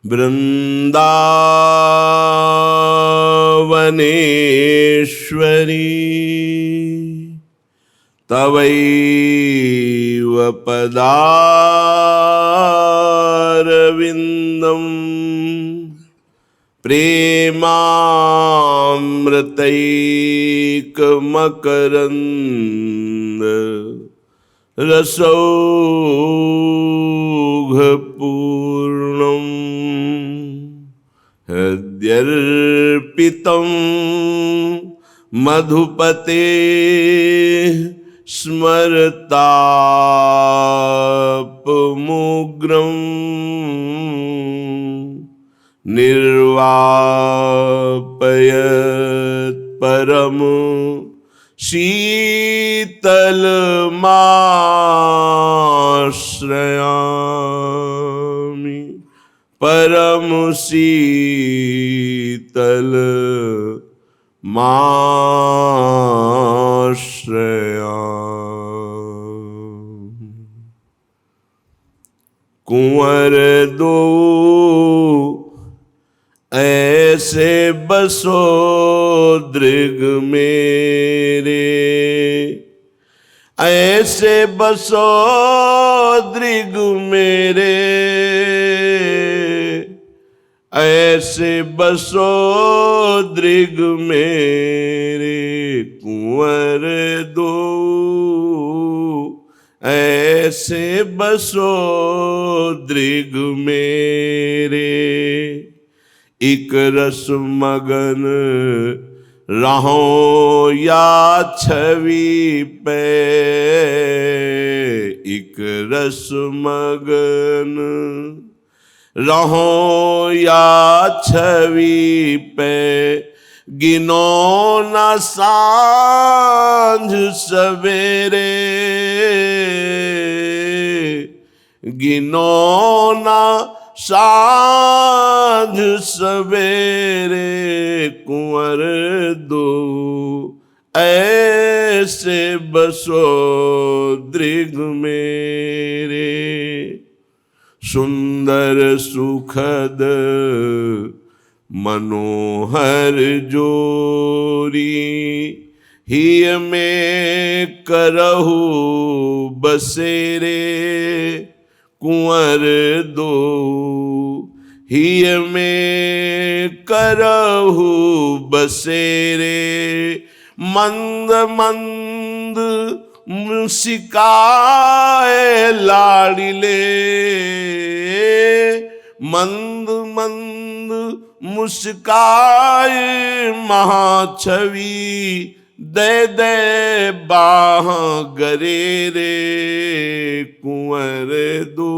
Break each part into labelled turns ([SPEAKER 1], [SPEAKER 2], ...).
[SPEAKER 1] वृन्दावनेश्वरी तवैव पदारविन्दम् प्रेमामृतैकमकरन्द रसौघपूर्णम् हृद्यर्पितं मधुपते स्मरतापमुग्रं निर्वापयत् परम शीतलमाश्रयामि परम शीतलमाश्रयामि। कुंवर दो ऐसे बसो दृग मेरे, ऐसे बसो दृग मेरे, ऐसे बसो दृग मेरे। कुंवर दो ऐसे बसो दृग मेरे, इक रस मगन रहो या छवि पे, इक रस मगन रहो या छवि पे। गिनो न सांझ सवेरे, गिनो न सांझ सवेरे। कुंवर दो ऐसे बसो दृग मेरे, सुंदर सुखद मनोहर जोरी। हिय में करहु बसेरे, कुंवर दो हिय में करहु बसेरे। मंद मंद मुस्काए लाडिले, मंद मंद मुस्काए महाछवि। दे दे बाह गरे रे, कुंवर दो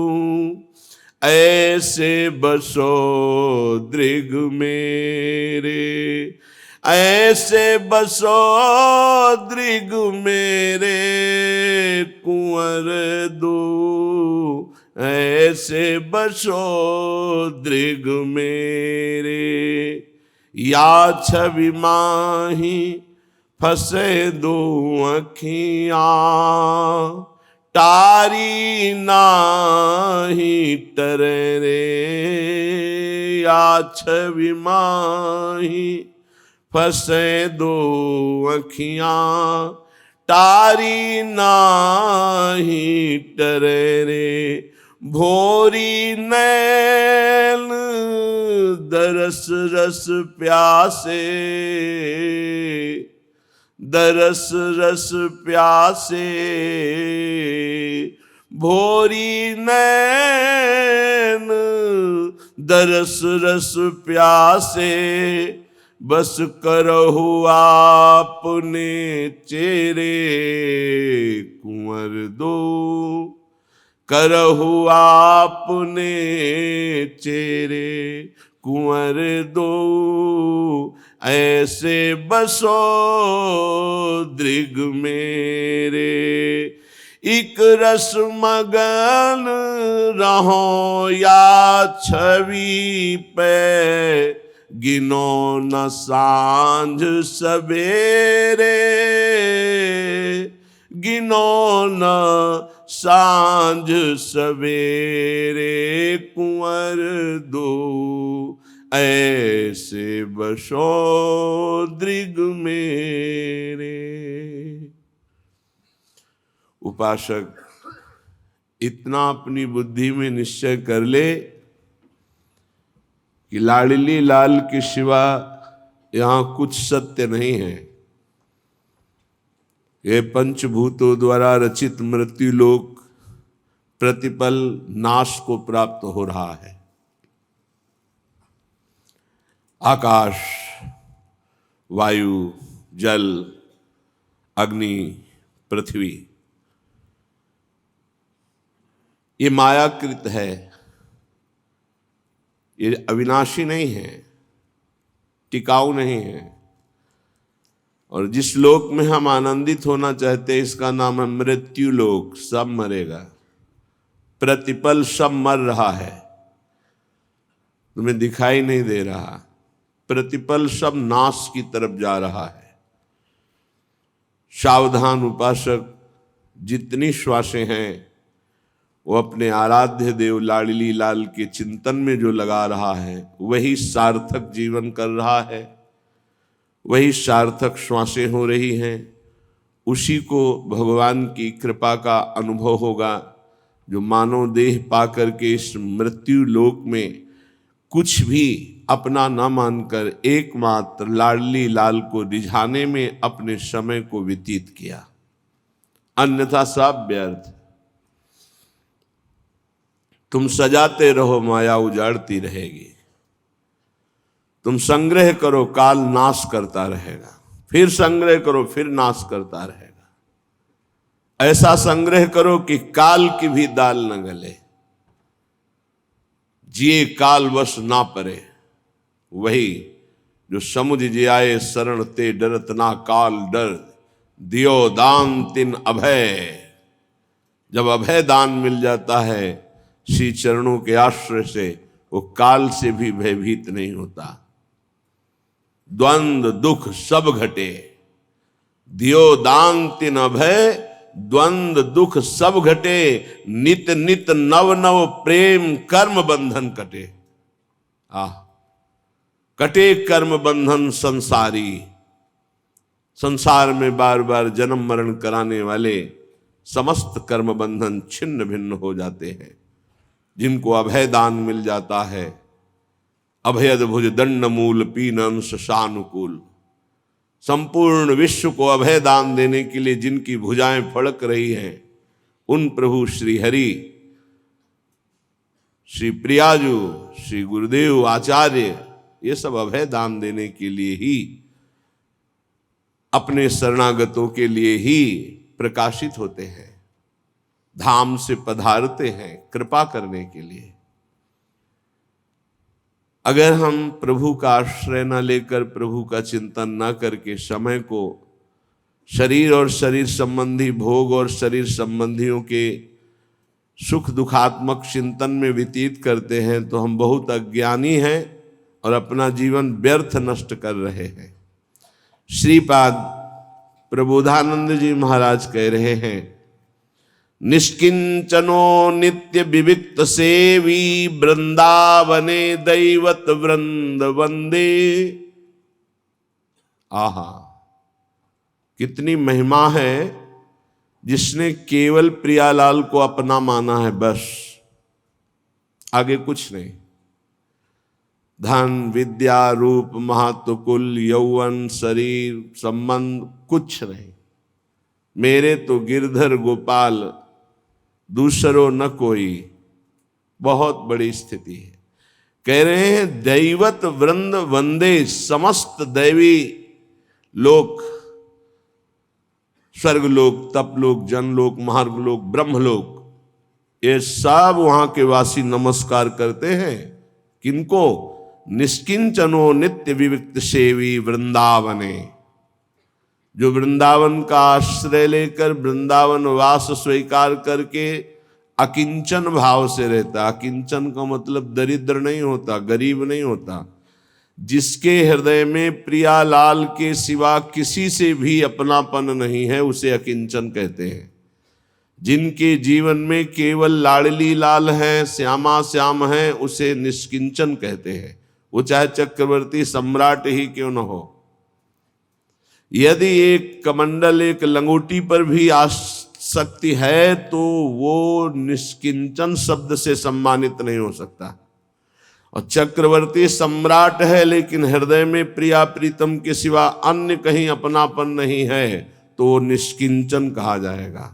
[SPEAKER 1] ऐसे बसो दृग मेरे, ऐसे बसो दृग मेरे। कुंवर दो ऐसे बसो दृग मेरे। या छवि माही फंसे दो अखियाँ, तारी नाही टरे रे। या छवि माही फंसे दो अखियाँ, तारी नाही टरे रे। भोरी नैन दरस रस प्यासे, दरस रस प्यासे। भोरी नैन दरस रस प्यासे। बस करहु आपने चेरे, कुंवर दो करहु आपने चेरे। कुंवर दो ऐसे बसो दृग मेरे, इक रस मगन रहो या छवि पे। गिनो न सांझ सवेरे, गिनो न सांझ सवेरे कुंवर दो, ऐसे बसो दृग मेरे। उपासक इतना अपनी बुद्धि में निश्चय कर ले कि लाडली लाल के सिवा यहां कुछ सत्य नहीं है। ये पंचभूतों द्वारा रचित मृत्यु लोक प्रतिपल नाश को प्राप्त हो रहा है। आकाश, वायु, जल, अग्नि, पृथ्वी, ये मायाकृत है, ये अविनाशी नहीं है, टिकाऊ नहीं है। और जिस लोक में हम आनंदित होना चाहते हैं इसका नाम है मृत्यु लोक। सब मरेगा, प्रतिपल सब मर रहा है, तुम्हें दिखाई नहीं दे रहा। प्रतिपल सब नाश की तरफ जा रहा है। सावधान उपासक, जितनी श्वासें हैं वो अपने आराध्य देव लाडली लाल के चिंतन में जो लगा रहा है वही सार्थक जीवन कर रहा है, वही सार्थक श्वासें हो रही हैं। उसी को भगवान की कृपा का अनुभव होगा, जो मानव देह पाकर के इस मृत्यु लोक में कुछ भी अपना न मानकर एकमात्र लाडली लाल को रिझाने में अपने समय को व्यतीत किया, अन्यथा सब व्यर्थ। तुम सजाते रहो, माया उजाड़ती रहेगी। तुम संग्रह करो, काल नाश करता रहेगा। फिर संग्रह करो, फिर नाश करता रहेगा। ऐसा संग्रह करो कि काल की भी दाल न गले, जिए काल वश ना परे। वही जो समुझ जियाए शरण ते डरत ना काल डर, दियो दान तिन अभय। जब अभय दान मिल जाता है श्री चरणों के आश्रय से, वो काल से भी भयभीत नहीं होता। द्वंद्व दुख सब घटे, दियो दान तिन अभय। द्वंद्व दुख सब घटे, नित नित नव नव प्रेम कर्म बंधन कटे। कटे कर्म बंधन संसारी। संसार में बार बार जन्म मरण कराने वाले समस्त कर्म बंधन छिन्न भिन्न हो जाते हैं। जिनको अभय दान मिल जाता है, अभयद भुज दंड मूल पीनम शशानुकूल, संपूर्ण विश्व को अभय दान देने के लिए जिनकी भुजाएं फड़क रही हैं, उन प्रभु श्री हरि, श्री प्रियाजू, श्री गुरुदेव आचार्य, ये सब अभय दान देने के लिए ही, अपने शरणागतों के लिए ही प्रकाशित होते हैं, धाम से पधारते हैं कृपा करने के लिए। अगर हम प्रभु का आश्रय न लेकर, प्रभु का चिंतन न करके समय को शरीर और शरीर संबंधी भोग और शरीर संबंधियों के सुख दुखात्मक चिंतन में व्यतीत करते हैं, तो हम बहुत अज्ञानी हैं और अपना जीवन व्यर्थ नष्ट कर रहे हैं। श्रीपाद प्रबोधानंद जी महाराज कह रहे हैं, निष्किंचनो नित्य विविक्त सेवी, वृंदावने दैवत वृंद वंदे। आहा, कितनी महिमा है जिसने केवल प्रियालाल को अपना माना है, बस आगे कुछ नहीं। धन विद्या रूप महत्व कुल यौवन शरीर संबंध कुछ नहीं। मेरे तो गिरधर गोपाल दूसरो न कोई। बहुत बड़ी स्थिति है। कह रहे हैं दैवत वृंद वंदे, समस्त दैवी लोक, स्वर्गलोक, तपलोक, जनलोक, महार्गलोक, ब्रह्मलोक, ये सब वहां के वासी नमस्कार करते हैं। किनको? निष्किंचनो नित्य विविक्त सेवी वृंदावने, जो वृंदावन का आश्रय लेकर वृंदावन वास स्वीकार करके अकिंचन भाव से रहता। अकिंचन का मतलब दरिद्र नहीं होता, गरीब नहीं होता। जिसके हृदय में प्रियालाल के सिवा किसी से भी अपनापन नहीं है, उसे अकिंचन कहते हैं। जिनके जीवन में केवल लाडली लाल है, श्यामा श्याम है, उसे निष्किंचन कहते हैं। वो चाहे चक्रवर्ती सम्राट ही क्यों न हो। यदि एक कमंडल, एक लंगोटी पर भी आसक्ति है तो वो निष्किंचन शब्द से सम्मानित नहीं हो सकता। और चक्रवर्ती सम्राट है लेकिन हृदय में प्रिया प्रीतम के सिवा अन्य कहीं अपनापन नहीं है तो वो निष्किंचन कहा जाएगा।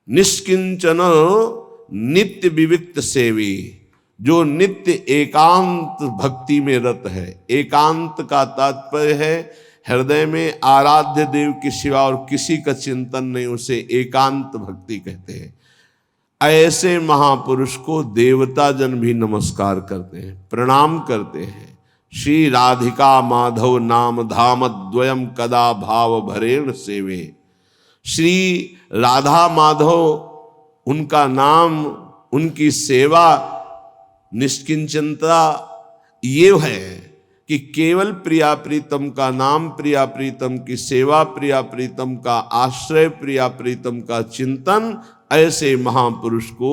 [SPEAKER 1] निष्किंचन नित्य विविक्त सेवी, जो नित्य एकांत भक्ति में रत है। एकांत का तात्पर्य है हृदय में आराध्य देव के सिवा और किसी का चिंतन नहीं, उसे एकांत भक्ति कहते हैं। ऐसे महापुरुष को देवता जन भी नमस्कार करते हैं, प्रणाम करते हैं। श्री राधिका माधव नाम धाम द्वयम कदा भाव भरेण सेवे। श्री राधा माधव, उनका नाम, उनकी सेवा, निष्किंचनता ये है कि केवल प्रिया प्रीतम का नाम, प्रिया प्रीतम की सेवा, प्रिया प्रीतम का आश्रय, प्रिया प्रीतम का चिंतन। ऐसे महापुरुष को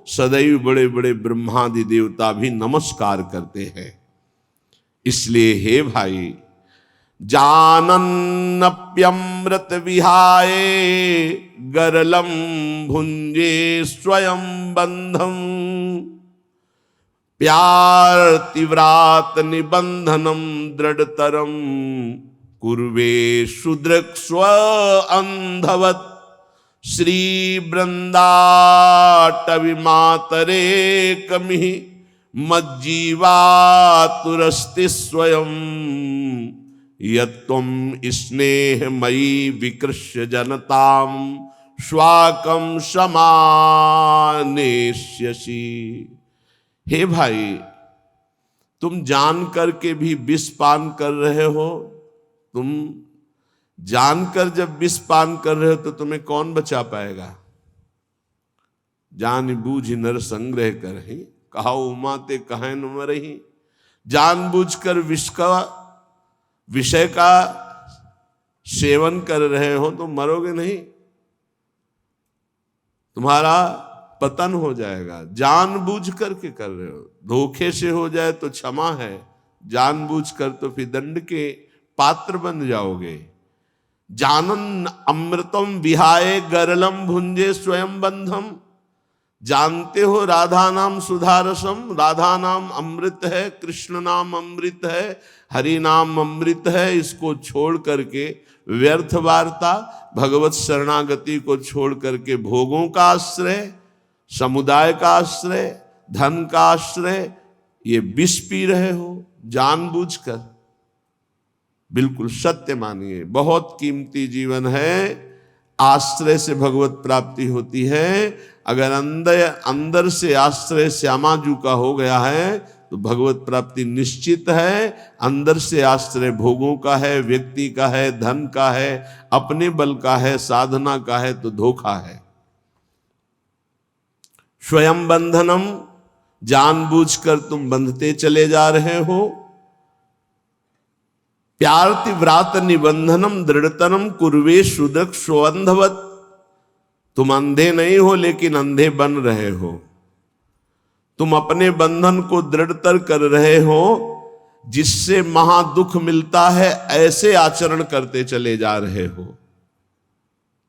[SPEAKER 1] सदैव बड़े बड़े ब्रह्मादि देवता भी नमस्कार करते हैं। इसलिए हे भाई, जानन्नप्यमृत विहाय गरलम भुंजे स्वयं बंधम प्यार तीव्रात निबंधनम दृढ़तरम कुर्वे शुद्रक स्व अंधवत श्री वृंदाटवि मातरे कमि मज्जीवातुरस्ति स्वयं यत्त्वं स्नेहमयी विकृष्य जनताम स्वाकम समानेष्यसि। हे भाई, तुम जान करके भी विष पान कर रहे हो। तुम जानकर जब विष पान कर रहे हो तो तुम्हें कौन बचा पाएगा। जान बूझ नर संग्रह करहि, कहा उमा ते कहे न मरहि। जानबूझकर विषय का सेवन कर रहे हो तो मरोगे नहीं, तुम्हारा पतन हो जाएगा। जानबूझ करके कर रहे हो, धोखे से हो जाए तो क्षमा है, जानबूझकर तो फिर दंड के पात्र बन जाओगे। जानन अमृतम विहाय गरलम भुंजे स्वयं बंधम। जानते हो राधा नाम सुधारसम, राधा नाम अमृत है, कृष्ण नाम अमृत है, हरि नाम अमृत है। इसको छोड़ करके व्यर्थ वार्ता, भगवत शरणागति को छोड़ करके भोगों का आश्रय, समुदाय का आश्रय, धन का आश्रय, ये विष पी रहे हो जानबूझकर। बिल्कुल सत्य मानिए, बहुत कीमती जीवन है। आश्रय से भगवत प्राप्ति होती है। अगर अंदर से आश्रय श्यामाजू का हो गया है तो भगवत प्राप्ति निश्चित है। अंदर से आश्रय भोगों का है, व्यक्ति का है, धन का है, अपने बल का है, साधना का है तो धोखा है। स्वयं बंधनम, जानबूझकर तुम बंधते चले जा रहे हो। प्यारति व्रात निबंधनम दृढ़तरम कुर्वे शुद्रक स्वंधवत। तुम अंधे नहीं हो लेकिन अंधे बन रहे हो। तुम अपने बंधन को दृढ़तर कर रहे हो, जिससे महादुख मिलता है, ऐसे आचरण करते चले जा रहे हो।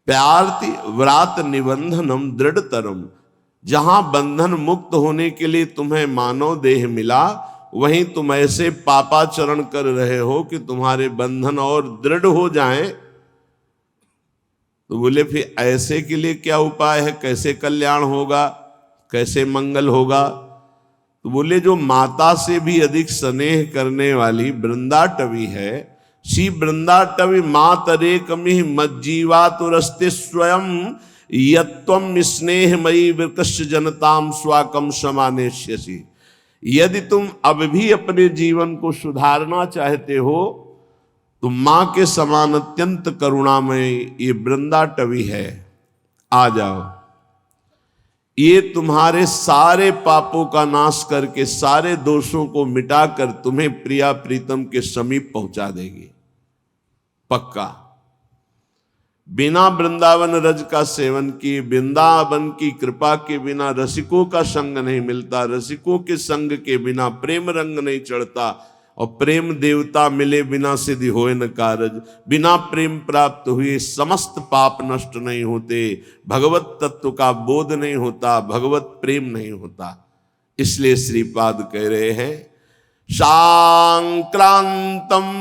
[SPEAKER 1] प्यारति व्रात निबंधनम दृढ़तरम, जहां बंधन मुक्त होने के लिए तुम्हें मानव देह मिला, वहीं तुम ऐसे पापाचरण कर रहे हो कि तुम्हारे बंधन और दृढ़ हो जाएं। तो बोले फिर ऐसे के लिए क्या उपाय है, कैसे कल्याण होगा, कैसे मंगल होगा। तो बोले जो माता से भी अधिक स्नेह करने वाली वृंदाटवी है, श्री वृंदाटवी मातरे कमि मज्जीवातुरस्ते स्वयं यत्त्वं स्नेहमयी विकृष्य जनताम स्वाकम समानेष्यसि। यदि तुम अब भी अपने जीवन को सुधारना चाहते हो तो मां के समान अत्यंत करुणामय ये वृंदाटवी है। आ जाओ, ये तुम्हारे सारे पापों का नाश करके, सारे दोषों को मिटाकर तुम्हें प्रिया प्रीतम के समीप पहुंचा देगी, पक्का। बिना वृंदावन रज का सेवन किए, वृंदावन की कृपा के बिना रसिकों का संग नहीं मिलता, रसिकों के संग के बिना प्रेम रंग नहीं चढ़ता, और प्रेम देवता मिले बिना सिद्धि होए न कारज। बिना प्रेम प्राप्त हुए समस्त पाप नष्ट नहीं होते, भगवत तत्व का बोध नहीं होता, भगवत प्रेम नहीं होता। इसलिए श्रीपाद कह रहे हैं, शांक्रांतम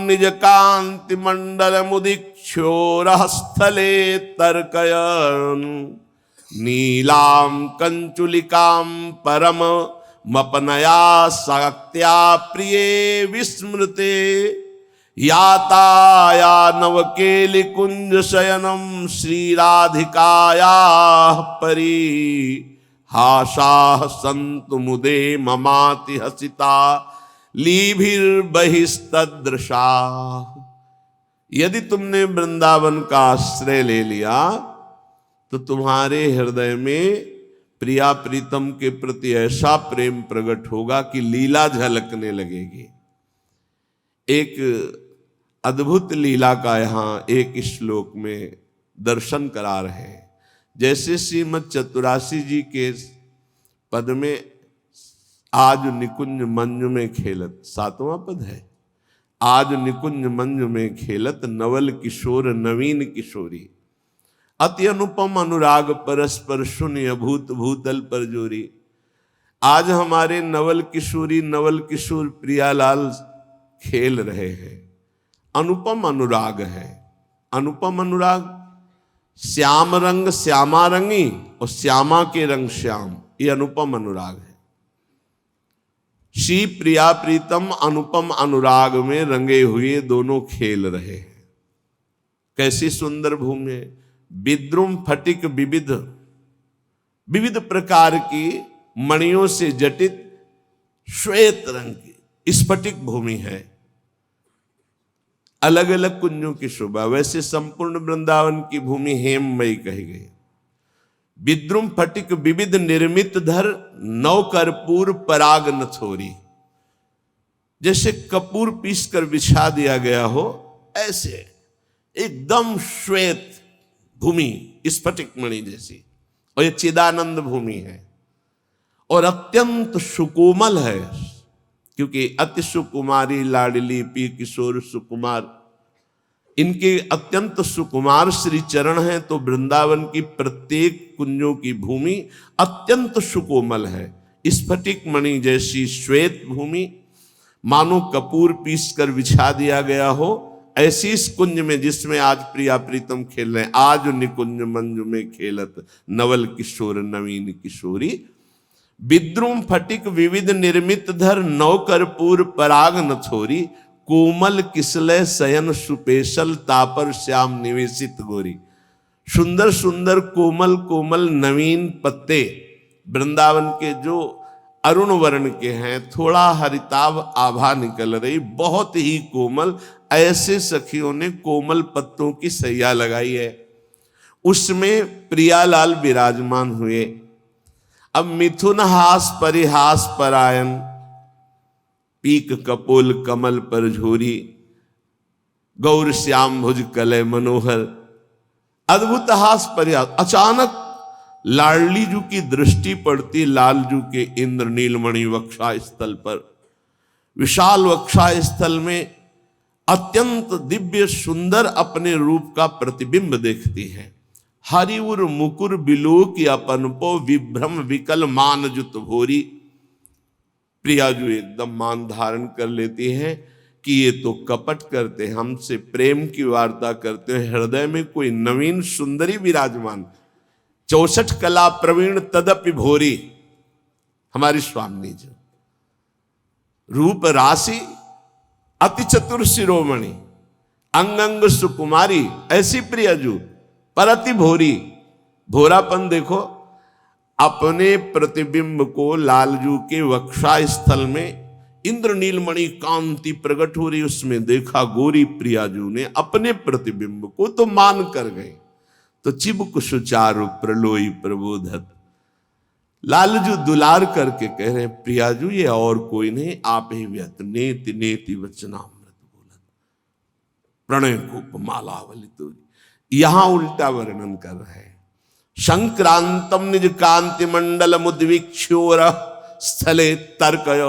[SPEAKER 1] निज कांति मंडल मुदीक्षोरः स्थले तर्कयन्, नीलाम कंचुलिकाम परम मपनया शक्त्या प्रिय विस्मृते, याताया नवकेलि कुंज शयनम श्रीराधिकाया परी, हासाः सन्तु मुदे ममाति हसिता लीभिर्बहिस्तदृशा। यदि तुमने वृंदावन का आश्रय ले लिया तो तुम्हारे हृदय में प्रिया प्रीतम के प्रति ऐसा प्रेम प्रकट होगा कि लीला झलकने लगेगी। एक अद्भुत लीला का यहाँ एक श्लोक में दर्शन करा रहे हैं। जैसे श्रीमद् चतुरासी जी के पद में आज निकुंज मंजु में खेलत, 7वां पद है, आज निकुंज मंजु में खेलत नवल किशोर नवीन किशोरी, अति अनुपम अनुराग परस्पर शून्य अभूत भूतल पर जोरी। आज हमारे नवल किशोरी नवल किशोर प्रियालाल खेल रहे हैं, अनुपम अनुराग है। अनुपम अनुराग, श्याम रंग श्यामा रंगी और श्यामा के रंग श्याम, ये अनुपम अनुराग है। श्री प्रिया प्रीतम अनुपम अनुराग में रंगे हुए दोनों खेल रहे हैं। कैसी सुंदर भूमि है, विद्रुम फटिक विविध विविध प्रकार की मणियों से जटित श्वेत रंग की स्फटिक भूमि है। अलग अलग कुंजों की शोभा, वैसे संपूर्ण वृंदावन की भूमि हेममयी कही गई। विद्रुम फटिक विविध निर्मित धर नव कर्पूर पराग नथोरी, जैसे कपूर पीस कर बिछा दिया गया हो, ऐसे एकदम श्वेत भूमि स्फटिक मणि जैसी, और ये चिदानंद भूमि है और अत्यंत सुकोमल है, क्योंकि अति सुकुमारी लाडली पी किशोर सुकुमार, इनके अत्यंत सुकुमार श्री चरण हैं। तो वृंदावन की प्रत्येक कुंजों की भूमि अत्यंत सुकोमल है, स्फटिक मणि जैसी श्वेत भूमि, मानो कपूर पीस कर बिछा दिया गया हो। ऐसी इस कुंज में जिसमें आज प्रिया प्रीतम खेल रहे हैं, आज निकुंज मंजु में खेलत नवल किशोर नवीन किशोरी, विद्रुम फटिक विविध निर्मित धर नव कर्पूर पराग नथोरी, कोमल किसलय शयन सुपेशल तापर श्याम निवेशित गोरी। सुंदर सुंदर कोमल कोमल नवीन पत्ते वृंदावन के जो अरुण वर्ण के हैं, थोड़ा हरिताभ आभा निकल रही, बहुत ही कोमल, ऐसे सखियों ने कोमल पत्तों की सैया लगाई है। उसमें प्रियालाल विराजमान हुए। अब मिथुन हास परिहास परायण, पीक कपोल कमल पर झोरी, गौर श्याम भुज कलय मनोहर, अद्भुत हास परिहास। अचानक लाडली जू की दृष्टि पड़ती लालजू के इंद्र नीलमणि वक्षा स्थल पर। विशाल वक्षा स्थल में अत्यंत दिव्य सुंदर अपने रूप का प्रतिबिंब देखती है। हरिउर मुकुर बिलोक अपन पो विभ्रम विकल मान जुत भोरी। प्रियाजू एकदम मान धारण कर लेती है कि ये तो कपट करते, हमसे प्रेम की वार्ता करते हैं, हृदय में कोई नवीन सुंदरी विराजमान, 64 कला प्रवीण तदपि भोरी। हमारी स्वामी जी रूप राशि अति चतुर शिरोमणि, अंग अंग सुकुमारी, ऐसी प्रियजू पर अति भोरी। भोरापन देखो, अपने प्रतिबिंब को लालजू के वक्षा स्थल में इंद्र नीलमणि कांति प्रकट हो रही, उसमें देखा गोरी प्रियाजू ने अपने प्रतिबिंब को तो मान कर गए। तो चिबुक सुचारु प्रलोई प्रबोधत, लालजू दुलार करके कह रहे हैं, प्रियाजू ये और कोई नहीं, आप ही व्यत नेति नेति वचनामृत बोलत, प्रणय को मालावली तोरी। यहां उल्टा वर्णन कर रहे हैं। संक्रांतम निज कांति मंडल मुद्वीक्षोर स्थले तर्कय।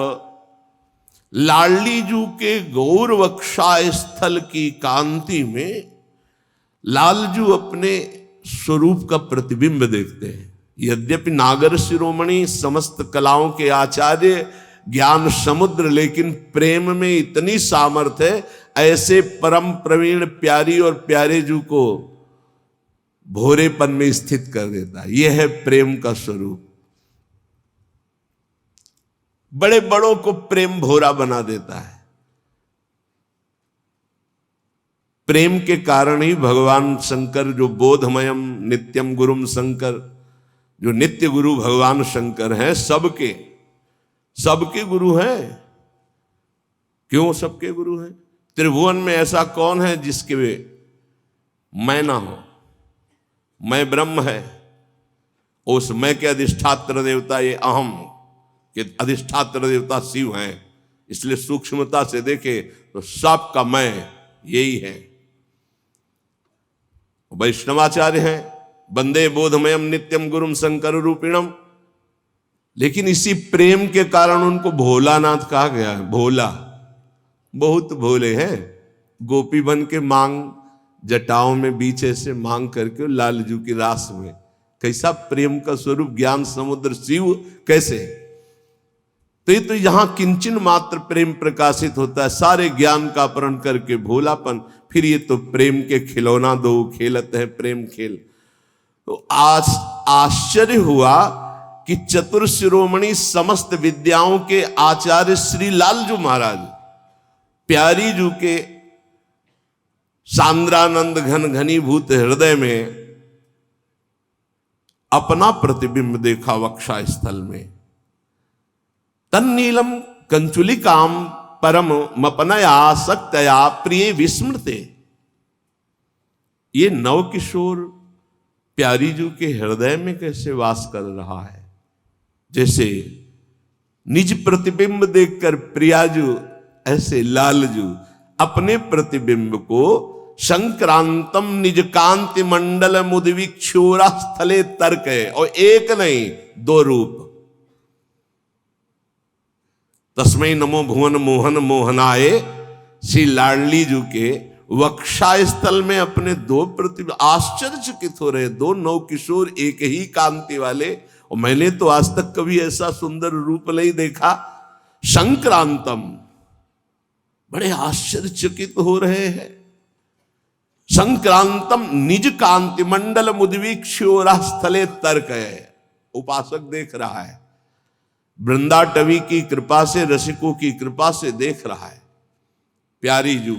[SPEAKER 1] लाडली जू के गौर वक्षा स्थल की कांति में लालजू अपने स्वरूप का प्रतिबिंब देखते हैं। यद्यपि नागर शिरोमणि, समस्त कलाओं के आचार्य, ज्ञान समुद्र, लेकिन प्रेम में इतनी सामर्थ्य है, ऐसे परम प्रवीण प्यारी और प्यारे जू को भोरेपन में स्थित कर देता है। यह है प्रेम का स्वरूप। बड़े बड़ों को प्रेम भोरा बना देता है। प्रेम के कारण ही भगवान शंकर, जो बोधमयम नित्यम गुरुम शंकर, जो नित्य गुरु भगवान शंकर हैं, सबके गुरु हैं। क्यों सबके गुरु हैं? त्रिभुवन में ऐसा कौन है जिसके वे मैं ना हो? मैं ब्रह्म है, उस मैं के अधिष्ठात्र देवता ये अहम के अधिष्ठात्र देवता शिव हैं। इसलिए सूक्ष्मता से देखे तो सबका मैं यही है। वैष्णवाचार्य हैं, वंदे बोधमयम नित्यम गुरुम शंकर रूपिणम। लेकिन इसी प्रेम के कारण उनको भोलानाथ कहा गया है। भोला, बहुत भोले हैं। गोपी बन के मांग जटाओं में बीच ऐसे मांग करके लालजू की रास में। कैसा प्रेम का स्वरूप, ज्ञान समुद्र शिव कैसे। तो ये तो यहां किंचन मात्र प्रेम प्रकाशित होता है, सारे ज्ञान का अपहरण करके भोलापन। फिर ये तो प्रेम के खिलौना दो खेलते हैं प्रेम खेल। तो आज आश्चर्य हुआ कि चतुर शिरोमणि, समस्त विद्याओं के आचार्य श्री लालजू महाराज प्यारी जू के सांद्रानंद घन घनीभूत हृदय में अपना प्रतिबिंब देखा वक्षा स्थल में। तन्नीलम कंचुलिकाम परम मपनया सक्तया प्रिय विस्मृते। ये नव किशोर प्यारी जू के हृदय में कैसे वास कर रहा है। जैसे निज प्रतिबिंब देखकर प्रियाजू, ऐसे लालजू अपने प्रतिबिंब को संक्रांतम निज कांति मंडल मुद्वीक्षोरा स्थले तर्क है। और एक नहीं, दो रूप। तस्मै नमो भुवन मोहन मोहनाए। श्री लाडली जू के वक्षा स्थल में अपने दो प्रतिबिंब आश्चर्यचकित हो रहे। दो नव किशोर एक ही कांति वाले। और मैंने तो आज तक कभी ऐसा सुंदर रूप नहीं देखा। संक्रांतम, बड़े आश्चर्यचकित हो रहे हैं। संक्रांतम निज कांति मंडल मुद्वीक्षोरा स्थले तर्क है। उपासक देख रहा है, वृंदाटवी की कृपा से, रसिकों की कृपा से देख रहा है। प्यारी जू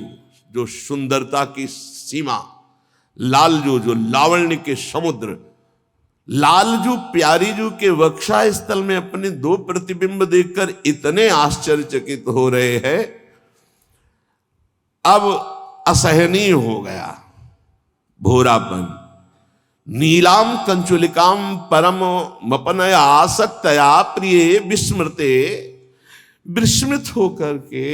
[SPEAKER 1] जो सुंदरता की सीमा, लालजू जो लावण्य के समुद्र। लालजू प्यारीजू के वक्षा स्थल में अपने दो प्रतिबिंब देखकर इतने आश्चर्यचकित हो रहे हैं। अब असहनीय हो गया भोरापन। नीलाम कंचुलिकाम परम मपनया आसक्तया प्रिय विस्मृते। विस्मृत होकर के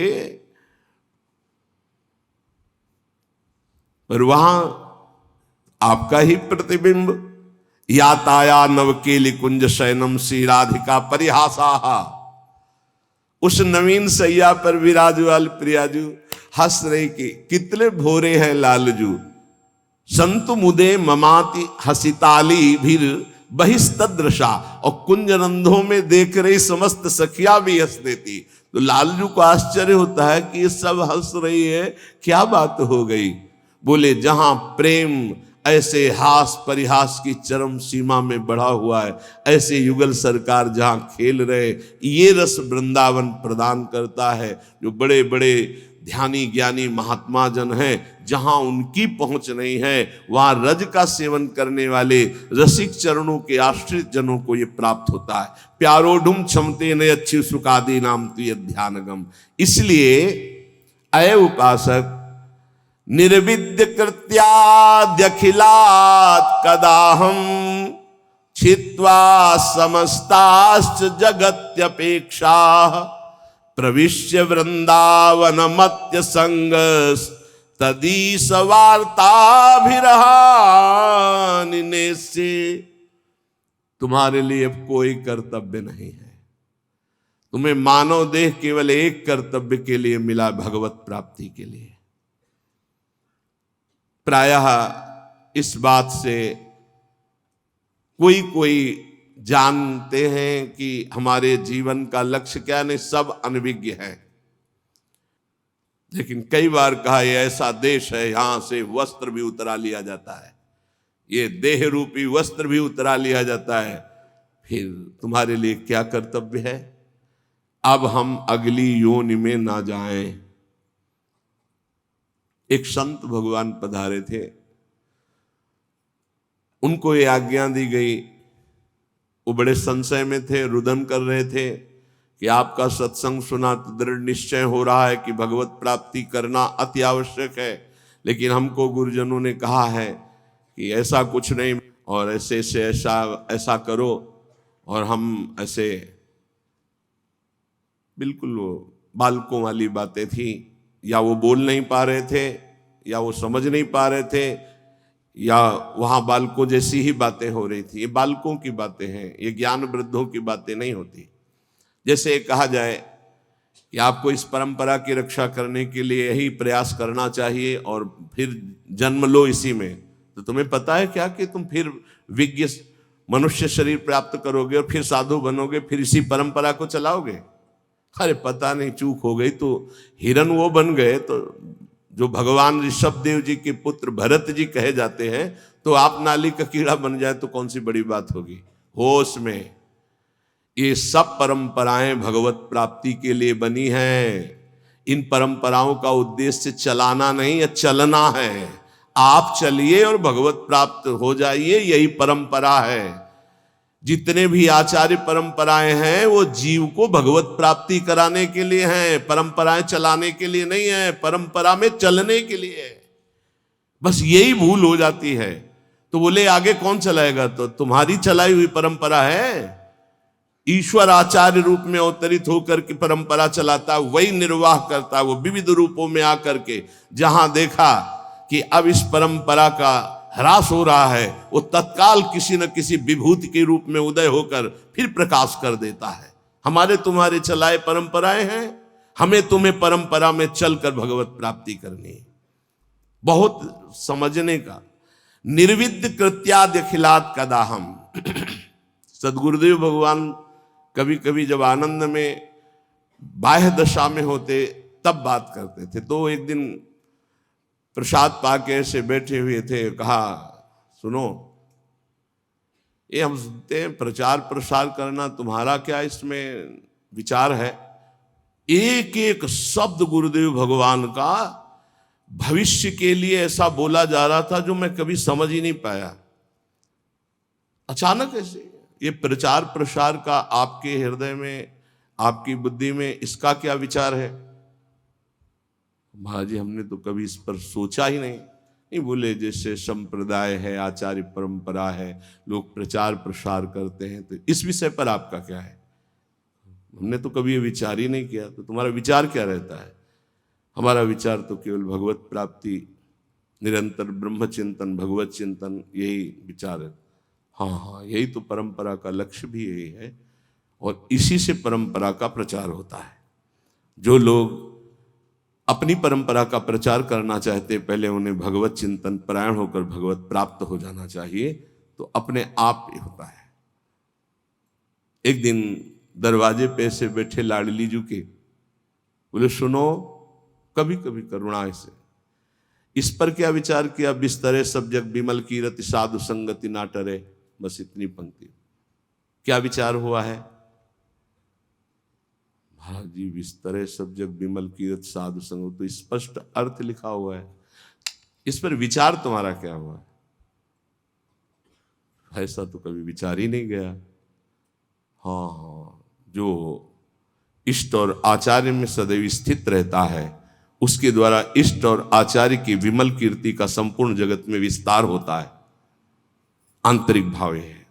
[SPEAKER 1] और वहां आपका ही प्रतिबिंब। याताया नवकेली कुंज शयनम श्री राधिका परिहासा। उस नवीन सैया पर विराजु वाल प्रियाजू हंस रही कि कितने भोरे हैं लालजू। संतु मुदे ममाति हसिताली भीर बहिस्तदृशा। और कुंजरंधों में देख रही समस्त सखिया भी हंस देती। तो लालजू को आश्चर्य होता है कि ये सब हंस रही है, क्या बात हो गई। बोले जहां प्रेम ऐसे हास परिहास की चरम सीमा में बढ़ा हुआ है, ऐसे युगल सरकार जहां खेल रहे, ये रस वृंदावन प्रदान करता है। जो बड़े बड़े ध्यानी ज्ञानी महात्मा जन हैं, जहां उनकी पहुंच नहीं है, वहां रज का सेवन करने वाले रसिक चरणों के आश्रित जनों को ये प्राप्त होता है। प्यारो ढूम क्षमते न अच्छी सुखादी नाम तुय ध्यानगम। इसलिए अय उपासक निर्विद्य कृत्याद्यखिलात् कदाहम छित्वा समस्ताश्च जगत्यपेक्षा प्रविश्य वृंदावन मत्य संग तदीस वार्ताभिरहानिने से, तुम्हारे लिए अब कोई कर्तव्य नहीं है। तुम्हें मानव देह केवल एक कर्तव्य के लिए मिला, भगवत प्राप्ति के लिए। प्रायः इस बात से कोई कोई जानते हैं कि हमारे जीवन का लक्ष्य क्या, नहीं सब अनभिज्ञ है। लेकिन कई बार कहा यह ऐसा देश है, यहां से वस्त्र भी उतरा लिया जाता है, ये देह रूपी वस्त्र भी उतरा लिया जाता है, फिर तुम्हारे लिए क्या कर्तव्य है? अब हम अगली योनि में ना जाएं। एक संत भगवान पधारे थे, उनको ये आज्ञा दी गई, वो बड़े संशय में थे, रुदन कर रहे थे कि आपका सत्संग सुना तो दृढ़ निश्चय हो रहा है कि भगवत प्राप्ति करना अति आवश्यक है, लेकिन हमको गुरुजनों ने कहा है कि ऐसा कुछ नहीं, और ऐसे से ऐसा करो, और हम ऐसे, बिल्कुल वो बालकों वाली बातें थी, या वो बोल नहीं पा रहे थे, या वो समझ नहीं पा रहे थे, या वहां बालकों जैसी ही बातें हो रही थी। ये बालकों की बातें हैं, ये ज्ञान वृद्धों की बातें नहीं होती। जैसे कहा जाए कि आपको इस परंपरा की रक्षा करने के लिए यही प्रयास करना चाहिए और फिर जन्म लो इसी में, तो तुम्हें पता है क्या कि तुम फिर विज्ञ मनुष्य शरीर प्राप्त करोगे और फिर साधु बनोगे, फिर इसी परंपरा को चलाओगे? अरे पता नहीं, चूक हो गई। तो हिरन वो बन गए, तो जो भगवान ऋषभ देव जी के पुत्र भरत जी कहे जाते हैं, तो आप नाली का कीड़ा बन जाए तो कौन सी बड़ी बात होगी? होश में। ये सब परंपराएं भगवत प्राप्ति के लिए बनी हैं। इन परंपराओं का उद्देश्य चलाना नहीं है, चलना है। आप चलिए और भगवत प्राप्त हो जाइए, यही परंपरा है। जितने भी आचार्य परंपराएं हैं वो जीव को भगवत प्राप्ति कराने के लिए हैं, परंपराएं चलाने के लिए नहीं है, परंपरा में चलने के लिए है। बस यही भूल हो जाती है। तो बोले आगे कौन चलाएगा? तो तुम्हारी चलाई हुई परंपरा है। ईश्वर आचार्य रूप में अवतरित होकर के परंपरा चलाता, वही निर्वाह करता, वो विविध रूपों में आकर के जहां देखा कि अब इस परंपरा का ह्रास हो रहा है, वो तत्काल किसी न किसी विभूति के रूप में उदय होकर फिर प्रकाश कर देता है। हमारे तुम्हारे चलाए परंपराएं हैं, हमें तुम्हें परंपरा में चलकर भगवत प्राप्ति करनी है। बहुत समझने का। निर्विद्य कृत्याद्य खिलात कदाहम। सदगुरुदेव भगवान कभी कभी जब आनंद में बाह्य दशा में होते तब बात करते थे। तो एक दिन प्रसाद पाके ऐसे बैठे हुए थे, कहा सुनो, ये हम सुनते हैं प्रचार प्रसार करना, तुम्हारा क्या इसमें विचार है? एक एक शब्द गुरुदेव भगवान का भविष्य के लिए ऐसा बोला जा रहा था जो मैं कभी समझ ही नहीं पाया। अचानक ऐसे ये प्रचार प्रसार का आपके हृदय में, आपकी बुद्धि में इसका क्या विचार है? महाराज जी हमने तो कभी इस पर सोचा ही नहीं। बोले जैसे संप्रदाय है, आचार्य परंपरा है, लोग प्रचार प्रसार करते हैं, तो इस विषय पर आपका क्या है? हमने तो कभी ये विचार ही नहीं किया। तो तुम्हारा विचार क्या रहता है? हमारा विचार तो केवल भगवत प्राप्ति, निरंतर ब्रह्म चिंतन, भगवत चिंतन, यही विचार है। हाँ, यही तो परंपरा का लक्ष्य भी यही है, और इसी से परंपरा का प्रचार होता है। जो लोग अपनी परंपरा का प्रचार करना चाहते, पहले उन्हें भगवत चिंतन परायण होकर भगवत प्राप्त हो जाना चाहिए, तो अपने आप ही होता है। एक दिन दरवाजे पे से बैठे लाडली जी के बोले सुनो, कभी कभी करुणा से इस पर क्या विचार किया? बिस्तरे सब जग बिमल कीरति साधु संगति ना टरे। बस इतनी पंक्ति। क्या विचार हुआ है? हाँ जी, बिस्तरे सब जग बिमल कीरत साधु संग, तो स्पष्ट अर्थ लिखा हुआ है। इस पर विचार तुम्हारा क्या हुआ है? ऐसा तो कभी विचार ही नहीं गया। हाँ, जो इष्ट और आचार्य में सदैव स्थित रहता है, उसके द्वारा इष्ट और आचार्य की विमल कीर्ति का संपूर्ण जगत में विस्तार होता है। आंतरिक भाव है,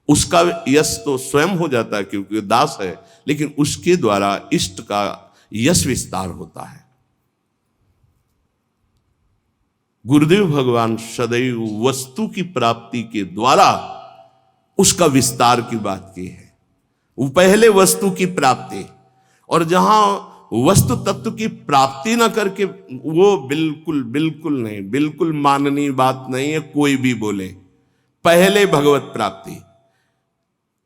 [SPEAKER 1] उसका यश तो स्वयं हो जाता है क्योंकि दास है, लेकिन उसके द्वारा इष्ट का यश विस्तार होता है। गुरुदेव भगवान सदैव वस्तु की प्राप्ति के द्वारा उसका विस्तार की बात की है। वो पहले वस्तु की प्राप्ति, और जहां वस्तु तत्व की प्राप्ति ना करके, वो बिल्कुल बिल्कुल नहीं, बिल्कुल माननीय बात नहीं है कोई भी बोले। पहले भगवत प्राप्ति।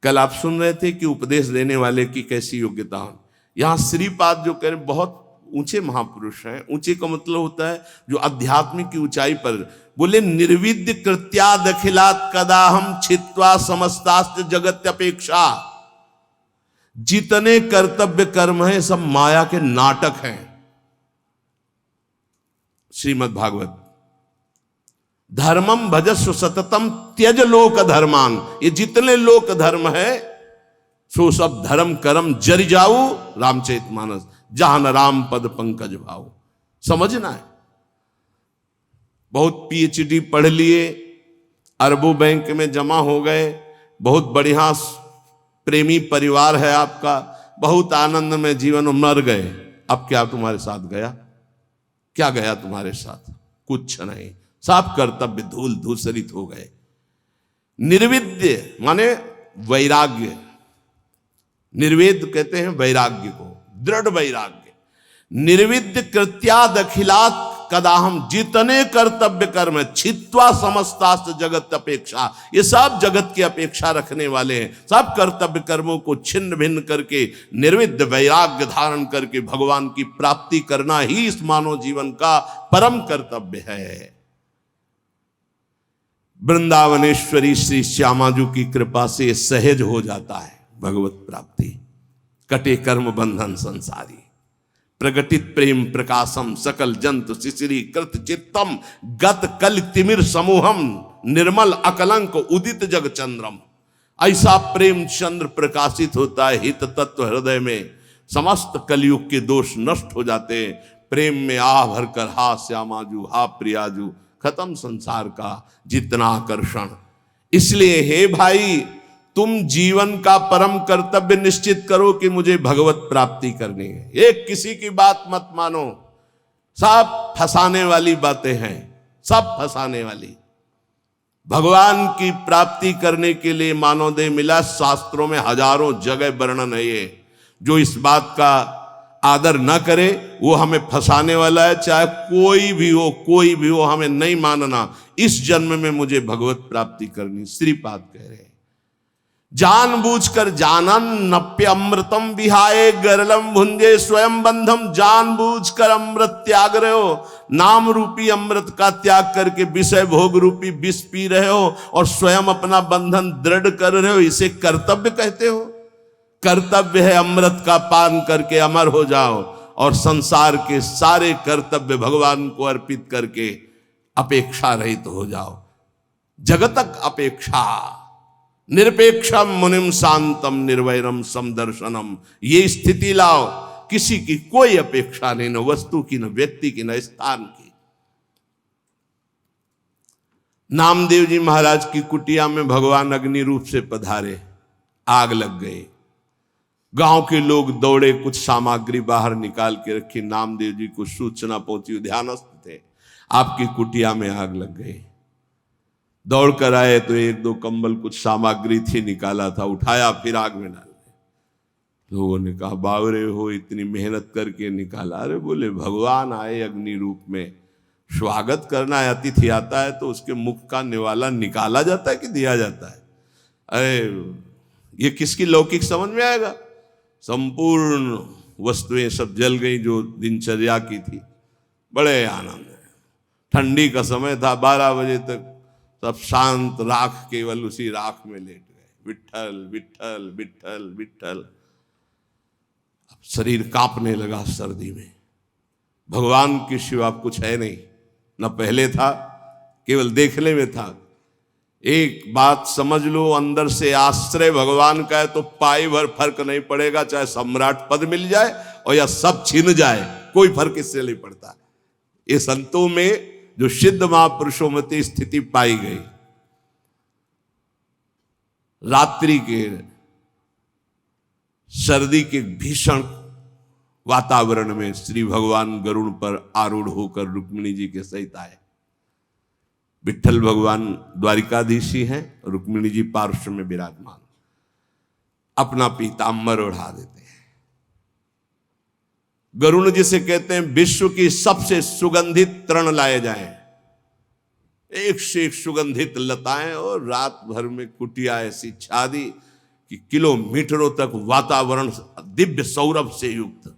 [SPEAKER 1] कल आप सुन रहे थे कि उपदेश देने वाले की कैसी योग्यता हो। यहां श्रीपाद जो कह रहे बहुत ऊंचे महापुरुष हैं। ऊंचे का मतलब होता है जो आध्यात्मिक की ऊंचाई पर। बोले निर्विद्य कृत्या दखिलात कदा हम छित्वा समस्तास्त जगत अपेक्षा। जितने कर्तव्य कर्म हैं सब माया के नाटक हैं। श्रीमद् भागवत। धर्मम भजस्व सततम त्यज लोक धर्मान। ये जितने लोक धर्म है सो सब धर्म कर्म जरि जाऊ रामचरितमानस। जहां न राम पद पंकज भाऊ। समझना है। बहुत पीएचडी पढ़ लिए, अरबों बैंक में जमा हो गए, बहुत बढ़िया प्रेमी परिवार है आपका, बहुत आनंद में जीवन में मर गए। अब क्या तुम्हारे साथ गया? क्या गया तुम्हारे साथ? कुछ नहीं। सब कर्तव्य धूल धूसरित हो गए। निर्विद्य माने वैराग्य। निर्वेद कहते हैं वैराग्य को, दृढ़ वैराग्य। निर्विद्य कृत्या दखिलात कदा हम। जितने कर्तव्य कर्म छित्वा समस्तास्त जगत अपेक्षा। ये सब जगत की अपेक्षा रखने वाले हैं। सब कर्तव्य कर्मों को छिन्न भिन्न करके निर्विद्य वैराग्य धारण करके भगवान की प्राप्ति करना ही इस मानव जीवन का परम कर्तव्य है। वृंदावनेश्वरी श्री श्यामाजू की कृपा से सहज हो जाता है भगवत प्राप्ति। कटे कर्म बंधन संसारी। प्रगटित प्रेम प्रकाशम सकल जंतु शिशिरी कृत चित्तम गत कल तिमिर समूहम निर्मल अकलंक उदित जग चंद्रम। ऐसा प्रेम चंद्र प्रकाशित होता है हित तत्व हृदय में। समस्त कलयुग के दोष नष्ट हो जाते हैं। प्रेम में आह भरकर हा श्यामाजू हा प्रियाजू। खत्म संसार का जितना आकर्षण। इसलिए हे भाई, तुम जीवन का परम कर्तव्य निश्चित करो कि मुझे भगवत प्राप्ति करनी है। एक किसी की बात मत मानो। सब फंसाने वाली बातें हैं, सब फंसाने वाली। भगवान की प्राप्ति करने के लिए मानवदेह मिला। शास्त्रों में हजारों जगह वर्णन है ये। जो इस बात का आदर न करे वो हमें फंसाने वाला है। चाहे कोई भी हो, कोई भी हो, हमें नहीं मानना। इस जन्म में मुझे भगवत प्राप्ति करनी। श्रीपाद कह रहे हैं जानबूझकर जानन नप्य अमृतम विहाय गरलम भुंजे स्वयं बंधम। जानबूझकर अमृत त्याग रहे हो। नाम रूपी अमृत का त्याग करके विषय भोग रूपी विष पी रहे हो और स्वयं अपना बंधन दृढ़ कर रहे हो। इसे कर्तव्य कहते हो? कर्तव्य है अमृत का पान करके अमर हो जाओ और संसार के सारे कर्तव्य भगवान को अर्पित करके अपेक्षा रहित हो जाओ। जगतक अपेक्षा निरपेक्षम मुनिम शांतम निर्वैरम समदर्शनम। ये स्थिति लाओ, किसी की कोई अपेक्षा नहीं, न वस्तु की, न व्यक्ति की, न स्थान की। नामदेव जी महाराज की कुटिया में भगवान अग्नि रूप से पधारे। आग लग गई। गांव के लोग दौड़े, कुछ सामग्री बाहर निकाल के रखी। नामदेव जी को सूचना पहुंची, ध्यानस्थ थे, आपकी कुटिया में आग लग गई। दौड़ कर आए तो एक दो कंबल कुछ सामग्री थी, निकाला था, उठाया, फिर आग में डाल दिया। लोगों ने कहा बावरे हो, इतनी मेहनत करके निकाला। अरे बोले भगवान आए अग्नि रूप में, स्वागत करना है। अतिथि आता है तो उसके मुख का निवाला निकाला जाता है कि दिया जाता है? अरे ये किसकी लौकिक समझ में आएगा? संपूर्ण वस्तुएं सब जल गई जो दिनचर्या की थी। बड़े आनंद है। ठंडी का समय था, 12 बजे तक सब शांत, राख केवल उसी राख में लेट गए। विट्ठल विट्ठल विट्ठल विट्ठल। अब शरीर कांपने लगा सर्दी में। भगवान के सिवा कुछ है नहीं, न पहले था, केवल देखने में था। एक बात समझ लो, अंदर से आश्रय भगवान का है तो पाई भर फर्क नहीं पड़ेगा। चाहे सम्राट पद मिल जाए और या सब छिन जाए, कोई फर्क इससे नहीं पड़ता। ये संतों में जो सिद्ध महापुरुषों में स्थिति पाई गई। रात्रि के सर्दी के भीषण वातावरण में श्री भगवान गरुड़ पर आरूढ़ होकर रुक्मिणी जी के सहित आए। विट्ठल भगवान द्वारिकाधीश ही हैं, रुक्मिणी जी पार्श्व में विराजमान, अपना पीताम्बर ओढ़ा देते हैं। गरुण जिसे कहते हैं विश्व की सबसे सुगंधित तृण लाए जाएं, एक से एक सुगंधित लताएं, और रात भर में कुटिया ऐसी छा दी कि किलोमीटरों तक वातावरण दिव्य सौरभ से युक्त।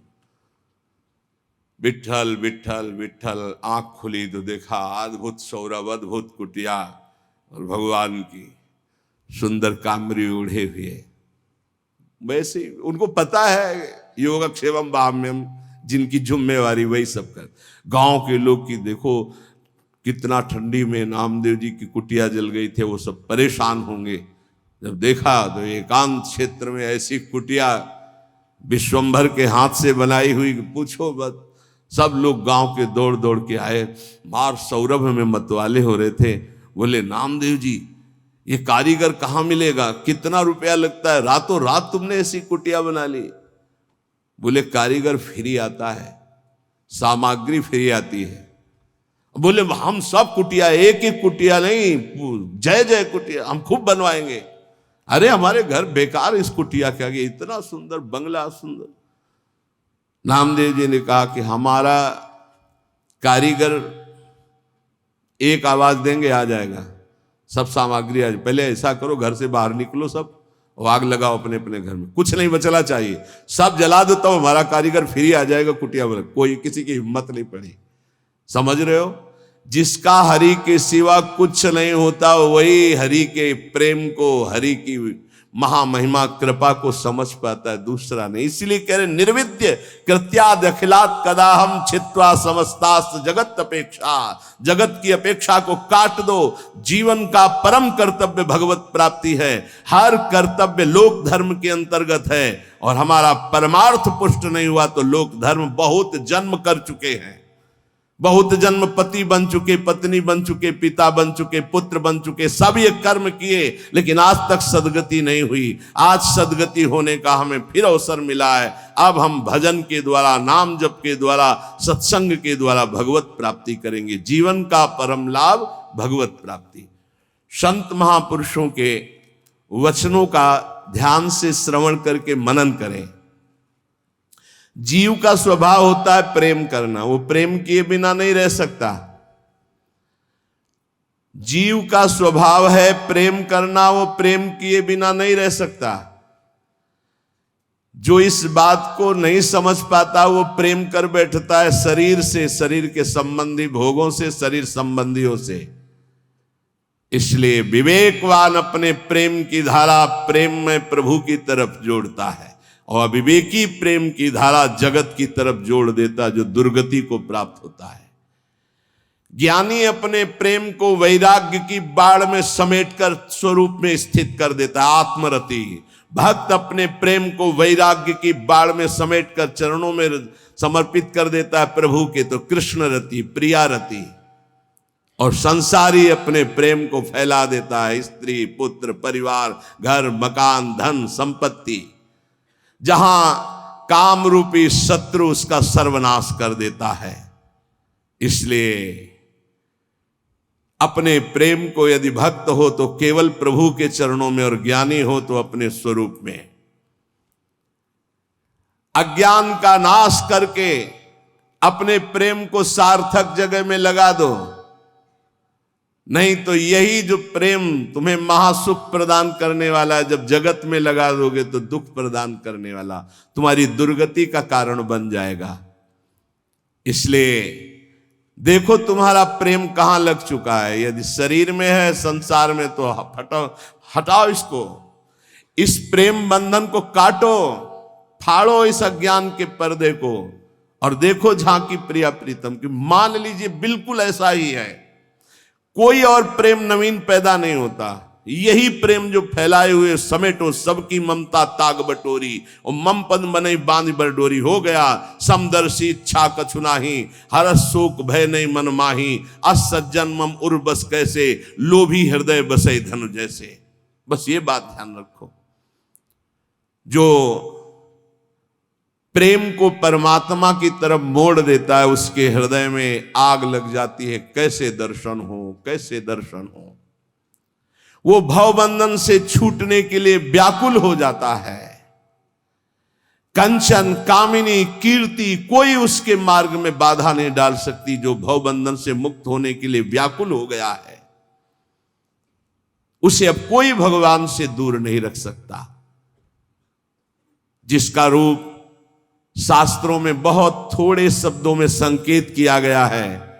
[SPEAKER 1] विट्ठल विट्ठल विट्ठल, आंख खुली तो देखा अद्भुत सौरभ, अद्भुत कुटिया और भगवान की सुंदर कामरी ओढ़े हुए। वैसे उनको पता है योगक्षेमम बाह्यम, जिनकी जिम्मेवारी वही सब कर। गांव के लोग की देखो कितना ठंडी में नामदेव जी की कुटिया जल गई थे, वो सब परेशान होंगे। जब देखा तो एकांत क्षेत्र में ऐसी कुटिया विश्वंभर के हाथ से बनाई हुई, पूछो मत। सब लोग गांव के दौड़ दौड़ के आए, मार सौरभ में मतवाले हो रहे थे। बोले नामदेव जी ये कारीगर कहाँ मिलेगा, कितना रुपया लगता है, रातों रात तुमने ऐसी कुटिया बना ली। बोले कारीगर फ्री आता है, सामग्री फ्री आती है। बोले हम सब कुटिया, एक ही कुटिया नहीं, जय जय कुटिया हम खूब बनवाएंगे। अरे हमारे घर बेकार इस कुटिया के आगे, इतना सुंदर बंगला सुंदर। नामदेव जी ने कहा कि हमारा कारीगर एक आवाज देंगे आ जाएगा, सब सामग्री आज। पहले ऐसा करो घर से बाहर निकलो सब, और आग लगाओ अपने अपने घर में, कुछ नहीं बचना चाहिए, सब जला दो, तो हमारा कारीगर फ्री आ जाएगा कुटिया बना। कोई किसी की हिम्मत नहीं पड़ी। समझ रहे हो, जिसका हरि के सिवा कुछ नहीं होता वही हरि के प्रेम को, हरि की महामहिमा कृपा को समझ पाता है, दूसरा नहीं। इसलिए कह रहे निर्विद्य कृत्याद अखिलात कदा हम छित्वा समस्तास्त जगत अपेक्षा। जगत की अपेक्षा को काट दो, जीवन का परम कर्तव्य भगवत प्राप्ति है। हर कर्तव्य लोक धर्म के अंतर्गत है, और हमारा परमार्थ पुष्ट नहीं हुआ तो लोक धर्म बहुत जन्म कर चुके हैं, बहुत जन्म पति बन चुके, पत्नी बन चुके, पिता बन चुके, पुत्र बन चुके, सब ये कर्म किए, लेकिन आज तक सदगति नहीं हुई। आज सदगति होने का हमें फिर अवसर मिला है। अब हम भजन के द्वारा, नाम जप के द्वारा, सत्संग के द्वारा भगवत प्राप्ति करेंगे। जीवन का परम लाभ भगवत प्राप्ति। संत महापुरुषों के वचनों का ध्यान से श्रवण करके मनन करें। जीव का स्वभाव होता है प्रेम करना, वो प्रेम किए बिना नहीं रह सकता। जीव का स्वभाव है प्रेम करना, वो प्रेम किए बिना नहीं रह सकता। जो इस बात को नहीं समझ पाता वो प्रेम कर बैठता है शरीर से, शरीर के संबंधी भोगों से, शरीर संबंधियों से। इसलिए विवेकवान अपने प्रेम की धारा प्रेम में प्रभु की तरफ जोड़ता है, और अविवेकी प्रेम की धारा जगत की तरफ जोड़ देता, जो दुर्गति को प्राप्त होता है। ज्ञानी अपने प्रेम को वैराग्य की बाढ़ में समेटकर स्वरूप में स्थित कर देता है, आत्मरति। भक्त अपने प्रेम को वैराग्य की बाढ़ में समेटकर चरणों में समर्पित कर देता है प्रभु के, तो कृष्ण रति, प्रिया रति। और संसारी अपने प्रेम को फैला देता है स्त्री, पुत्र, परिवार, घर, मकान, धन, संपत्ति। जहां काम रूपी शत्रु उसका सर्वनाश कर देता है। इसलिए अपने प्रेम को यदि भक्त हो तो केवल प्रभु के चरणों में, और ज्ञानी हो तो अपने स्वरूप में। अज्ञान का नाश करके अपने प्रेम को सार्थक जगह में लगा दो, नहीं तो यही जो प्रेम तुम्हें महासुख प्रदान करने वाला है, जब जगत में लगा दोगे तो दुख प्रदान करने वाला, तुम्हारी दुर्गति का कारण बन जाएगा। इसलिए देखो तुम्हारा प्रेम कहां लग चुका है। यदि शरीर में है, संसार में, तो हटाओ इसको, इस प्रेम बंधन को काटो, फाड़ो इस अज्ञान के पर्दे को, और देखो झांकी प्रिया प्रीतम की। मान लीजिए बिल्कुल ऐसा ही है, कोई और प्रेम नवीन पैदा नहीं होता। यही प्रेम जो फैलाए हुए समेटो सबकी ममता ताग बटोरी, और मम पद बनई बांध बरडोरी। हो गया समदर्शी इच्छा कछु नाही, हर शोक भय नहीं मन माही। अस सज्जन मम उर बस कैसे, लोभी हृदय बसई धनु जैसे। बस ये बात ध्यान रखो। जो प्रेम को परमात्मा की तरफ मोड़ देता है, उसके हृदय में आग लग जाती है। कैसे दर्शन हो, कैसे दर्शन हो। वो भवबंधन से छूटने के लिए व्याकुल हो जाता है। कंचन, कामिनी, कीर्ति कोई उसके मार्ग में बाधा नहीं डाल सकती। जो भवबंधन से मुक्त होने के लिए व्याकुल हो गया है, उसे अब कोई भगवान से दूर नहीं रख सकता। जिसका रूप शास्त्रों में बहुत थोड़े शब्दों में संकेत किया गया है,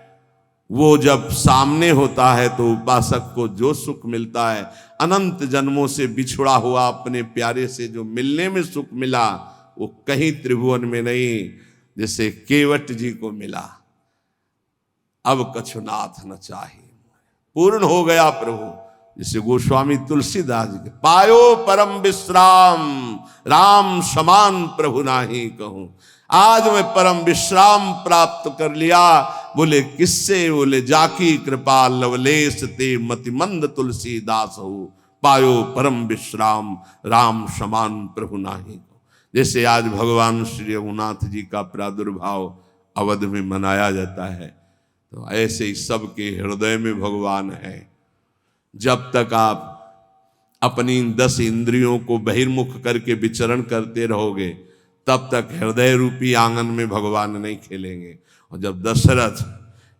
[SPEAKER 1] वो जब सामने होता है तो उपासक को जो सुख मिलता है, अनंत जन्मों से बिछुड़ा हुआ अपने प्यारे से जो मिलने में सुख मिला, वो कहीं त्रिभुवन में नहीं, जैसे केवट जी को मिला। अब कछुनाथ न चाहिए, पूर्ण हो गया प्रभु। जैसे गोस्वामी तुलसीदास जी के पायो परम विश्राम, राम समान प्रभु नाही कहूं। आज मैं परम विश्राम प्राप्त कर लिया। बोले किससे? बोले जाकी कृपा लवलेश ते मतिमंद तुलसीदास हो। पायो परम विश्राम, राम समान प्रभु नाही। जैसे आज भगवान श्री रघुनाथ जी का प्रादुर्भाव अवध में मनाया जाता है, तो ऐसे ही सबके हृदय में भगवान है। जब तक आप अपनी 10 इंद्रियों को बहिर्मुख करके विचरण करते रहोगे, तब तक हृदय रूपी आंगन में भगवान नहीं खेलेंगे। और जब दशरथ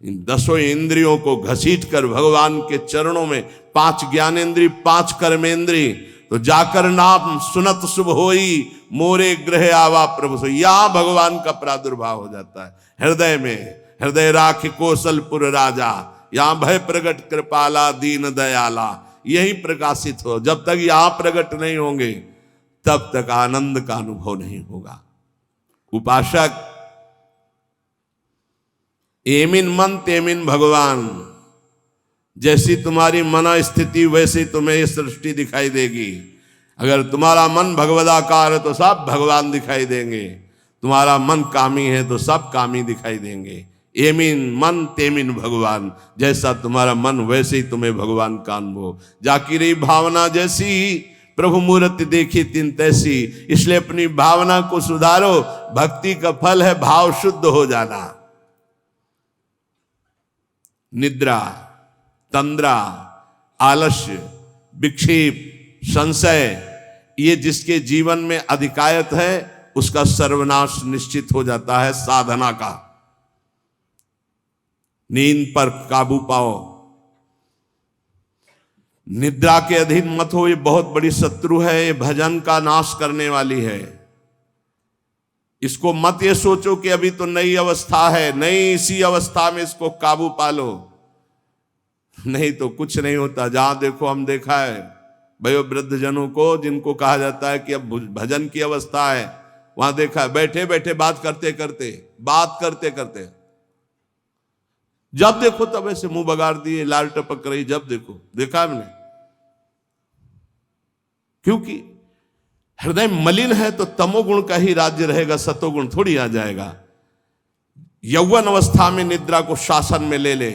[SPEAKER 1] इन 10 इंद्रियों को घसीट कर भगवान के चरणों में, 5 ज्ञानेन्द्रिय 5 कर्मेंद्रिय, तो जाकर नाम सुनत शुभ होई, मोरे ग्रह आवा प्रभु सो। यहां भगवान का प्रादुर्भाव हो जाता है हृदय में। हृदय राख कौशलपुर राजा, यहां भय प्रगट कृपाला दीन दयाला, यही प्रकाशित हो। जब तक यहां प्रकट नहीं होंगे, तब तक आनंद का अनुभव नहीं होगा। उपासक एमिन मन तेमिन भगवान। जैसी तुम्हारी मन स्थिति वैसी तुम्हें ये सृष्टि दिखाई देगी। अगर तुम्हारा मन भगवदाकार है तो सब भगवान दिखाई देंगे। तुम्हारा मन कामी है तो सब कामी दिखाई देंगे। एमिन मन तेमिन भगवान। जैसा तुम्हारा मन वैसे ही तुम्हें भगवान का अनुभव। जाकी रही भावना जैसी, प्रभु मूर्ति देखी तिन तैसी। इसलिए अपनी भावना को सुधारो। भक्ति का फल है भाव शुद्ध हो जाना। निद्रा, तंद्रा, आलस्य, विक्षेप, संशय, ये जिसके जीवन में अधिकायत है, उसका सर्वनाश निश्चित हो जाता है साधना का। नींद पर काबू पाओ। निद्रा के अधीन मत हो, ये बहुत बड़ी शत्रु है। ये भजन का नाश करने वाली है। इसको मत ये सोचो कि अभी तो नई अवस्था है, नहीं, इसी अवस्था में इसको काबू पालो, नहीं तो कुछ नहीं होता। जहां देखो, हम देखा है वयोवृद्ध जनों को, जिनको कहा जाता है कि अब भजन की अवस्था है, वहां देखा है बैठे बैठे बात करते करते जब देखो तब ऐसे मुंह बगाड़ दिए, लाल टपक रही, जब देखो, देखा हमने। क्योंकि हृदय मलिन है तो तमोगुण का ही राज्य रहेगा, सतोगुण थोड़ी आ जाएगा। यौवन अवस्था में निद्रा को शासन में ले ले,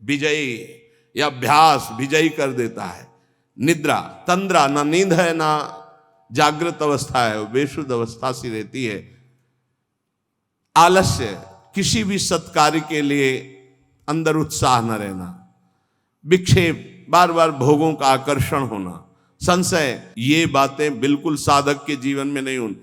[SPEAKER 1] विजयी या अभ्यास विजयी कर देता है। निद्रा, तंद्रा, ना नींद है ना जागृत अवस्था है, वो बेशुद्ध अवस्था सी रहती है। आलस्य, किसी भी सत्कार्य के लिए अंदर उत्साह न रहना। विक्षेप, बार बार भोगों का आकर्षण होना। संशय, ये बातें बिल्कुल साधक के जीवन में नहीं होनी।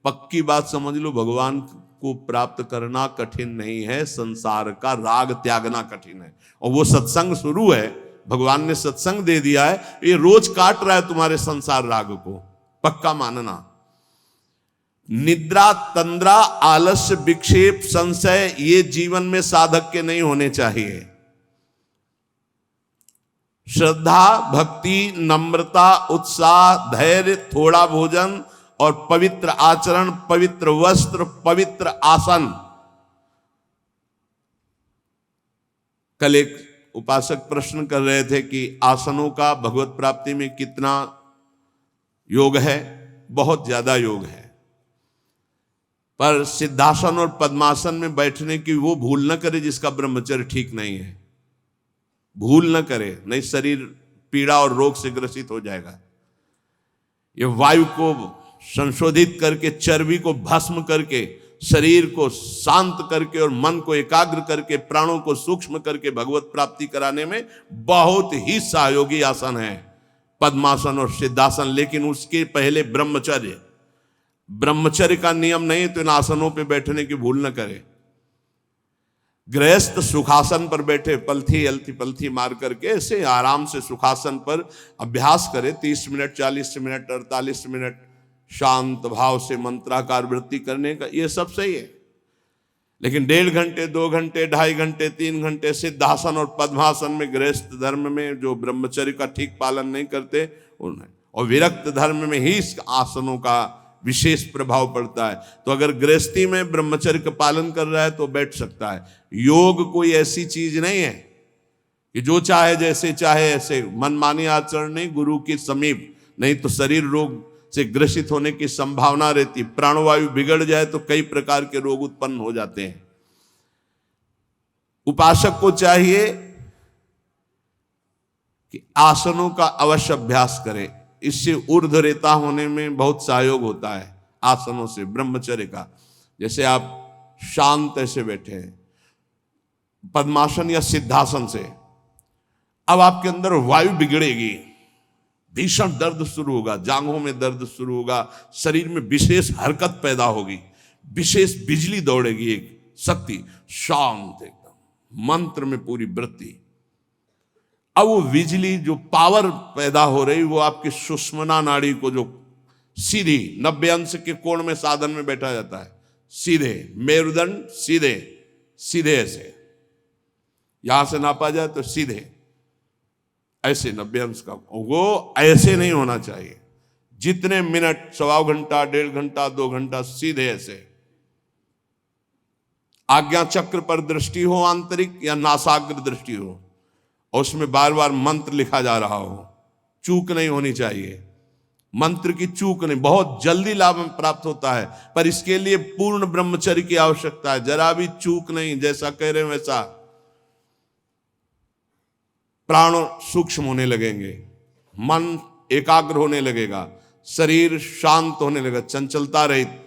[SPEAKER 1] पक्की बात समझ लो, भगवान को प्राप्त करना कठिन नहीं है, संसार का राग त्यागना कठिन है। और वो सत्संग शुरू है, भगवान ने सत्संग दे दिया है, ये रोज काट रहा है तुम्हारे संसार राग को, पक्का मानना। निद्रा, तंद्रा, आलस्य, विक्षेप, संशय, ये जीवन में साधक के नहीं होने चाहिए। श्रद्धा, भक्ति, नम्रता, उत्साह, धैर्य, थोड़ा भोजन और पवित्र आचरण, पवित्र वस्त्र, पवित्र आसन। कल एक उपासक प्रश्न कर रहे थे कि आसनों का भगवत प्राप्ति में कितना योग है। बहुत ज्यादा योग है, पर सिद्धासन और पद्मासन में बैठने की वो भूल न करे जिसका ब्रह्मचर्य ठीक नहीं है। भूल न करे, नहीं शरीर पीड़ा और रोग से ग्रसित हो जाएगा। ये वायु को संशोधित करके, चर्बी को भस्म करके, शरीर को शांत करके और मन को एकाग्र करके, प्राणों को सूक्ष्म करके भगवत प्राप्ति कराने में बहुत ही सहयोगी आसन है पद्मासन और सिद्धासन। लेकिन उसके पहले ब्रह्मचर्य, ब्रह्मचर्य का नियम नहीं तो इन आसनों पे बैठने की भूल न करे। गृहस्थ सुखासन पर बैठे, पलथी अलथी पलथी मार करके ऐसे आराम से सुखासन पर अभ्यास करे। 30 मिनट, 40 मिनट, 48 मिनट शांत भाव से मंत्राकार वृत्ति करने का, ये सब सही है। लेकिन 1.5 घंटे, 2 घंटे, 2.5 घंटे, 3 घंटे सिद्धासन और पद्मासन में गृहस्थ धर्म में जो ब्रह्मचर्य का ठीक पालन नहीं करते उन्हें, और विरक्त धर्म में ही इस आसनों का विशेष प्रभाव पड़ता है। तो अगर गृहस्थी में ब्रह्मचर्य का पालन कर रहा है तो बैठ सकता है। योग कोई ऐसी चीज नहीं है कि जो चाहे जैसे चाहे ऐसे मनमानी आचरण नहीं, गुरु के समीप, नहीं तो शरीर रोग से ग्रसित होने की संभावना रहती। प्राणवायु बिगड़ जाए तो कई प्रकार के रोग उत्पन्न हो जाते हैं। उपासक को चाहिए कि आसनों का अवश्य अभ्यास करें। इससे ऊर्ध्वरेता होने में बहुत सहयोग होता है आसनों से, ब्रह्मचर्य का। जैसे आप शांत ऐसे बैठे हैं पद्मासन या सिद्धासन से, अब आपके अंदर वायु बिगड़ेगी, भीषण दर्द शुरू होगा, जांघों में दर्द शुरू होगा, शरीर में विशेष हरकत पैदा होगी, विशेष बिजली दौड़ेगी, एक शक्ति, शांत एकदम मंत्र में पूरी वृत्ति। अब वो बिजली जो पावर पैदा हो रही वो आपकी सुषुम्ना नाड़ी को, जो सीधी 90 अंश के कोण में साधन में बैठा जाता है, सीधे मेरुदंड, सीधे सीधे ऐसे, यहां से नापा जाए तो सीधे ऐसे 90 अंश का, वो ऐसे नहीं होना चाहिए। जितने मिनट, 1.25 घंटा, 1.5 घंटा, 2 घंटा सीधे ऐसे। आज्ञा चक्र पर दृष्टि हो आंतरिक या नासाग्र दृष्टि हो, और उसमें बार बार मंत्र लिखा जा रहा हो, चूक नहीं होनी चाहिए। मंत्र की चूक नहीं, बहुत जल्दी लाभ प्राप्त होता है, पर इसके लिए पूर्ण ब्रह्मचर्य की आवश्यकता है। जरा भी चूक नहीं, जैसा कह रहे हैं वैसा। प्राण सूक्ष्म होने लगेंगे, मन एकाग्र होने लगेगा, शरीर शांत होने लगेगा, चंचलता रहित।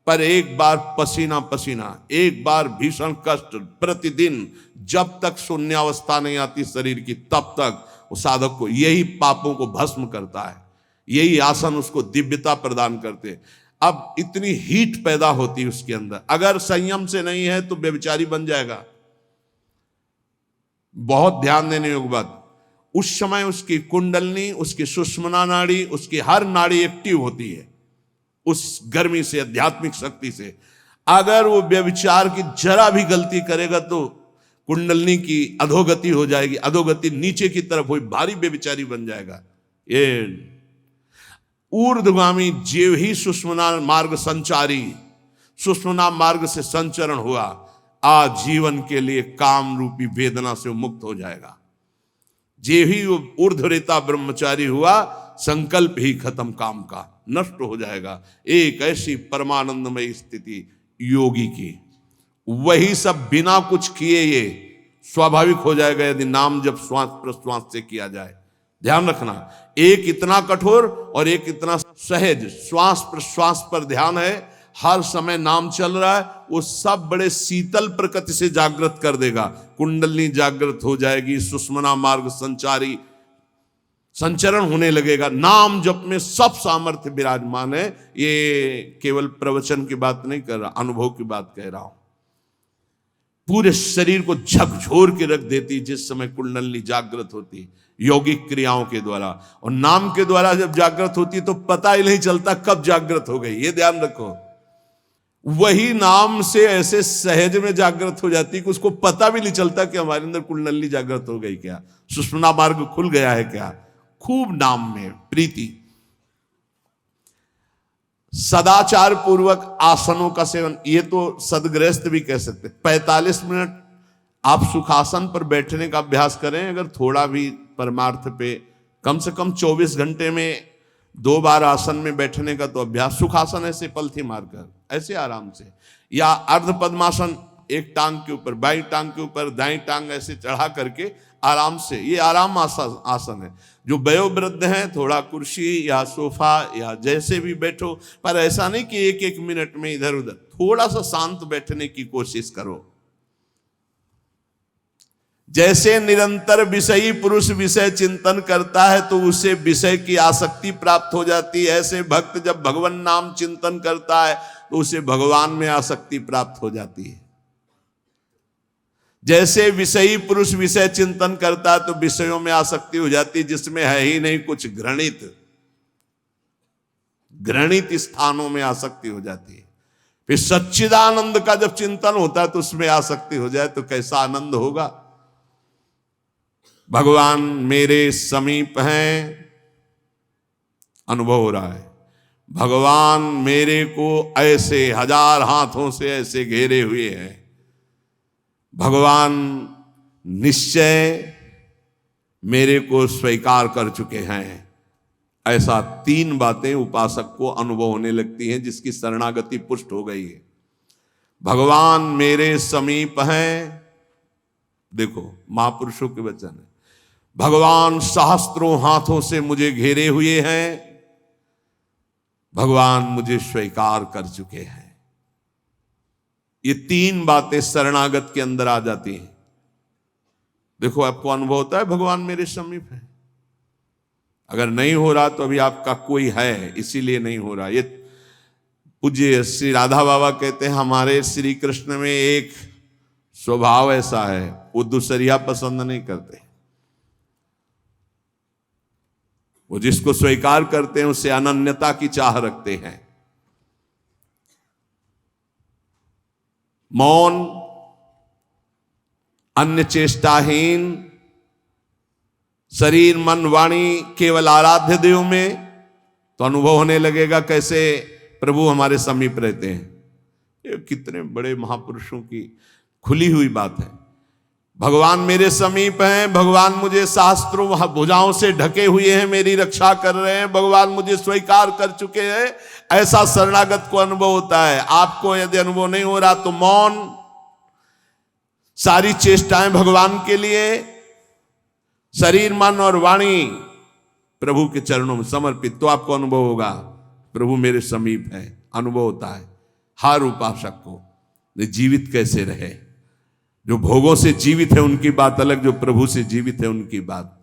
[SPEAKER 1] पर एक बार पसीना पसीना, एक बार भीषण कष्ट प्रतिदिन, जब तक शून्यावस्था नहीं आती शरीर की, तब तक वो साधक को, यही पापों को भस्म करता है। यही आसन उसको दिव्यता प्रदान करते। अब इतनी हीट पैदा होती है उसके अंदर, अगर संयम से नहीं है तो व्यभिचारी बन जाएगा। बहुत ध्यान देने योग्य बात, उस समय उसकी कुंडलनी, उसकी सुषुम्ना नाड़ी, उसकी हर नाड़ी एक्टिव होती है उस गर्मी से, आध्यात्मिक शक्ति से। अगर वो व्यभिचार की जरा भी गलती करेगा तो कुंडलनी की अधोगति हो जाएगी, अधोगति नीचे की तरफ हुई, भारी व्यभिचारी बन जाएगा। ये ऊर्ध्वगामी जीव ही सुषुम्ना मार्ग संचारी, सुषुम्ना मार्ग से संचरण हुआ, आजीवन के लिए काम रूपी वेदना से मुक्त हो जाएगा। जे ही ऊर्ध्वरेता ब्रह्मचारी हुआ, संकल्प ही खत्म काम का, नष्ट हो जाएगा। एक ऐसी परमानंदमय स्थिति योगी की, वही सब बिना कुछ किए ये स्वाभाविक हो जाएगा यदि नाम जब श्वास प्रश्वास से किया जाए। ध्यान रखना, एक इतना कठोर और एक इतना सहज। श्वास प्रश्वास पर ध्यान है, हर समय नाम चल रहा है, वो सब बड़े शीतल प्रकृति से जागृत कर देगा। कुंडलनी जागृत हो जाएगी, सुषुम्ना मार्ग संचारी संचरण होने लगेगा। नाम जप में सब सामर्थ्य विराजमान है। ये केवल प्रवचन की बात नहीं कर रहा, अनुभव की बात कह रहा हूं। पूरे शरीर को झकझोर के रख देती जिस समय कुंडलनी जागृत होती यौगिक क्रियाओं के द्वारा, और नाम के द्वारा जब जागृत होती तो पता ही नहीं चलता कब जागृत हो गई। ये ध्यान रखो, वही नाम से ऐसे सहज में जागृत हो जाती कि उसको पता भी नहीं चलता कि हमारे अंदर कुंडलनी जागृत हो गई क्या, सुषुम्ना मार्ग खुल गया है क्या। खूब नाम में प्रीति। सदाचार पूर्वक आसनों का सेवन, ये तो सदगृहस्थ भी कह सकते। 45 मिनट आप सुखासन पर बैठने का अभ्यास करें। अगर थोड़ा भी परमार्थ पे, कम से कम 24 घंटे में 2 बार आसन में बैठने का तो अभ्यास। सुखासन ऐसे पलथी मारकर ऐसे आराम से, या अर्ध पद्मासन, एक टांग के ऊपर, बाई टांग के ऊपर दाई टांग ऐसे चढ़ा करके आराम से, ये आराम आसन है। जो वयोवृद्ध हैं थोड़ा कुर्सी या सोफा या जैसे भी बैठो, पर ऐसा नहीं कि एक एक मिनट में इधर उधर, थोड़ा सा शांत बैठने की कोशिश करो। जैसे निरंतर विषयी पुरुष विषय चिंतन करता है तो उसे विषय की आसक्ति प्राप्त हो जाती है, ऐसे भक्त जब भगवान नाम चिंतन करता है तो उसे भगवान में आसक्ति प्राप्त हो जाती है। जैसे विषयी पुरुष विषय चिंतन करता है तो विषयों में आसक्ति हो जाती है जिसमें है ही नहीं कुछ, घृणित स्थानों में आसक्ति हो जाती है। फिर सच्चिदानंद का जब चिंतन होता है तो उसमें आसक्ति हो जाए तो कैसा आनंद होगा। भगवान मेरे समीप हैं, अनुभव हो रहा है। भगवान मेरे को ऐसे हजार हाथों से ऐसे घेरे हुए हैं। भगवान निश्चय मेरे को स्वीकार कर चुके हैं। ऐसा 3 बातें उपासक को अनुभव होने लगती हैं जिसकी शरणागति पुष्ट हो गई है। भगवान मेरे समीप हैं, देखो महापुरुषों के वचन है। भगवान सहस्त्रों हाथों से मुझे घेरे हुए हैं, भगवान मुझे स्वीकार कर चुके हैं। ये 3 बातें शरणागत के अंदर आ जाती हैं। देखो आपको अनुभव होता है भगवान मेरे समीप है। अगर नहीं हो रहा तो अभी आपका कोई है, इसीलिए नहीं हो रहा। ये पूज्य श्री राधा बाबा कहते हैं हमारे श्री कृष्ण में एक स्वभाव ऐसा है, वो दूसरिया पसंद नहीं करते। वो जिसको स्वीकार करते हैं उससे अनन्यता की चाह रखते हैं। मौन, अन्य चेष्टाहीन, शरीर मन वाणी केवल आराध्य देव में, तो अनुभव होने लगेगा कैसे प्रभु हमारे समीप रहते हैं। ये कितने बड़े महापुरुषों की खुली हुई बात है। भगवान मेरे समीप हैं, भगवान मुझे शास्त्रों भुजाओं से ढके हुए हैं, मेरी रक्षा कर रहे हैं, भगवान मुझे स्वीकार कर चुके हैं। ऐसा शरणागत को अनुभव होता है। आपको यदि अनुभव नहीं हो रहा तो मौन, सारी चेष्टाएं भगवान के लिए, शरीर मन और वाणी प्रभु के चरणों में समर्पित, तो आपको अनुभव होगा प्रभु मेरे समीप है। अनुभव होता है हर उपासक को। जीवित कैसे रहे, जो भोगों से जीवित है उनकी बात अलग, जो प्रभु से जीवित है उनकी बात।